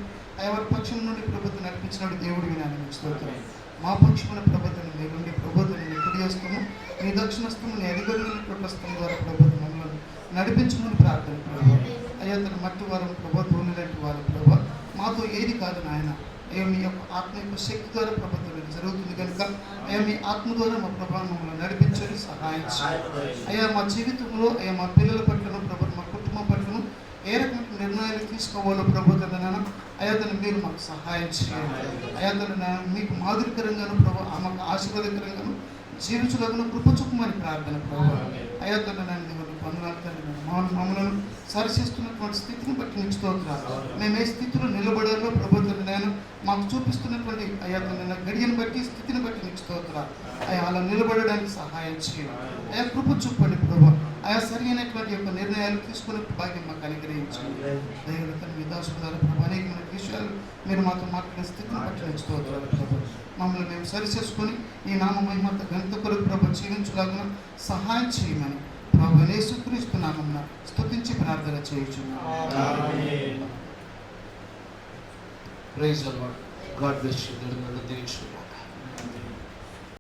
ఎవరి పక్షం నుండి ప్రభుత్వం నడిపించినట్టు దేవుడు వినాలని మీకు స్తోత్రం. మా పక్షమైన ప్రభుత్వం మీ నుండి ప్రభుత్వం కుడి వస్తాము, మీ దక్షిణస్తము నీ అధికారుల వస్తాం ద్వారా ప్రభుత్వం మమ్మల్ని నడిపించమని ప్రార్థన ప్రభావ. అయ్యా తన మట్టి వారం ప్రభుత్వం లాంటి వారు ప్రభావ మాతో ఏది కాదు నాయన. అయ్యా మీ యొక్క ఆత్మ యొక్క శక్తి ద్వారా ప్రభుత్వం జరుగుతుంది కనుక అయ్యా మీ ఆత్మ ద్వారా మా ప్రభావం మమ్మల్ని నడిపించండి, సహాయం చేయండి. అయ్యా మా జీవితంలో అయ్యా మా పిల్లల పట్లను ప్రభుత్వం మా కుటుంబం పట్లను ఏ రకమైన నిర్ణయాలు తీసుకోవాలో ప్రభుత్వం అయ్యా తను మీరు మాకు సహాయం చేయండి. అయ్యా తను మీకు మాదిరికరంగాను ప్రభావ మాకు ఆశీర్వాదకరంగాను జీవించడానికి కృప చూపమని ప్రార్థన ప్రభావ. అయ్యా తను నన్ను మమ్మల్ని సరిచేస్తున్నటువంటి స్థితిని బట్టి మీకు స్తోత్రాలు. మేము ఏ స్థితిలో నిలబడాలో ప్రభుత్వం నేను మాకు చూపిస్తున్నటువంటి అయ్యా తన గడియను బట్టి స్థితిని బట్టి మీకు స్తోత్రాలు. అయ్యా అలా నిలబడడానికి సహాయం చేయండి. అయ్యా కృప చూపండి ప్రభావ. ఆయా సరైనటువంటి యొక్క నిర్ణయాలు తీసుకునే భాగ్యం మాకు అనుగ్రహించండి. దయగల మీ దాసుడు ద్వారా ప్రభు అనేకమైన విషయాలు మీరు మాతో మాట్లాడే స్థితిని బట్టి నేర్చుకోవాలి ప్రభు. మమ్మల్ని మేము సరిచేసుకొని ఈ నామ మహిమంత గంత కొరకు ప్రభు జీవించలాగా సహాయం చేయమని ప్రభు యేసుక్రీస్తు నామమున స్తుతించి ప్రార్థన చేయుచున్నాము. Praise the lord. God bless you. దేవుడు దీవించును.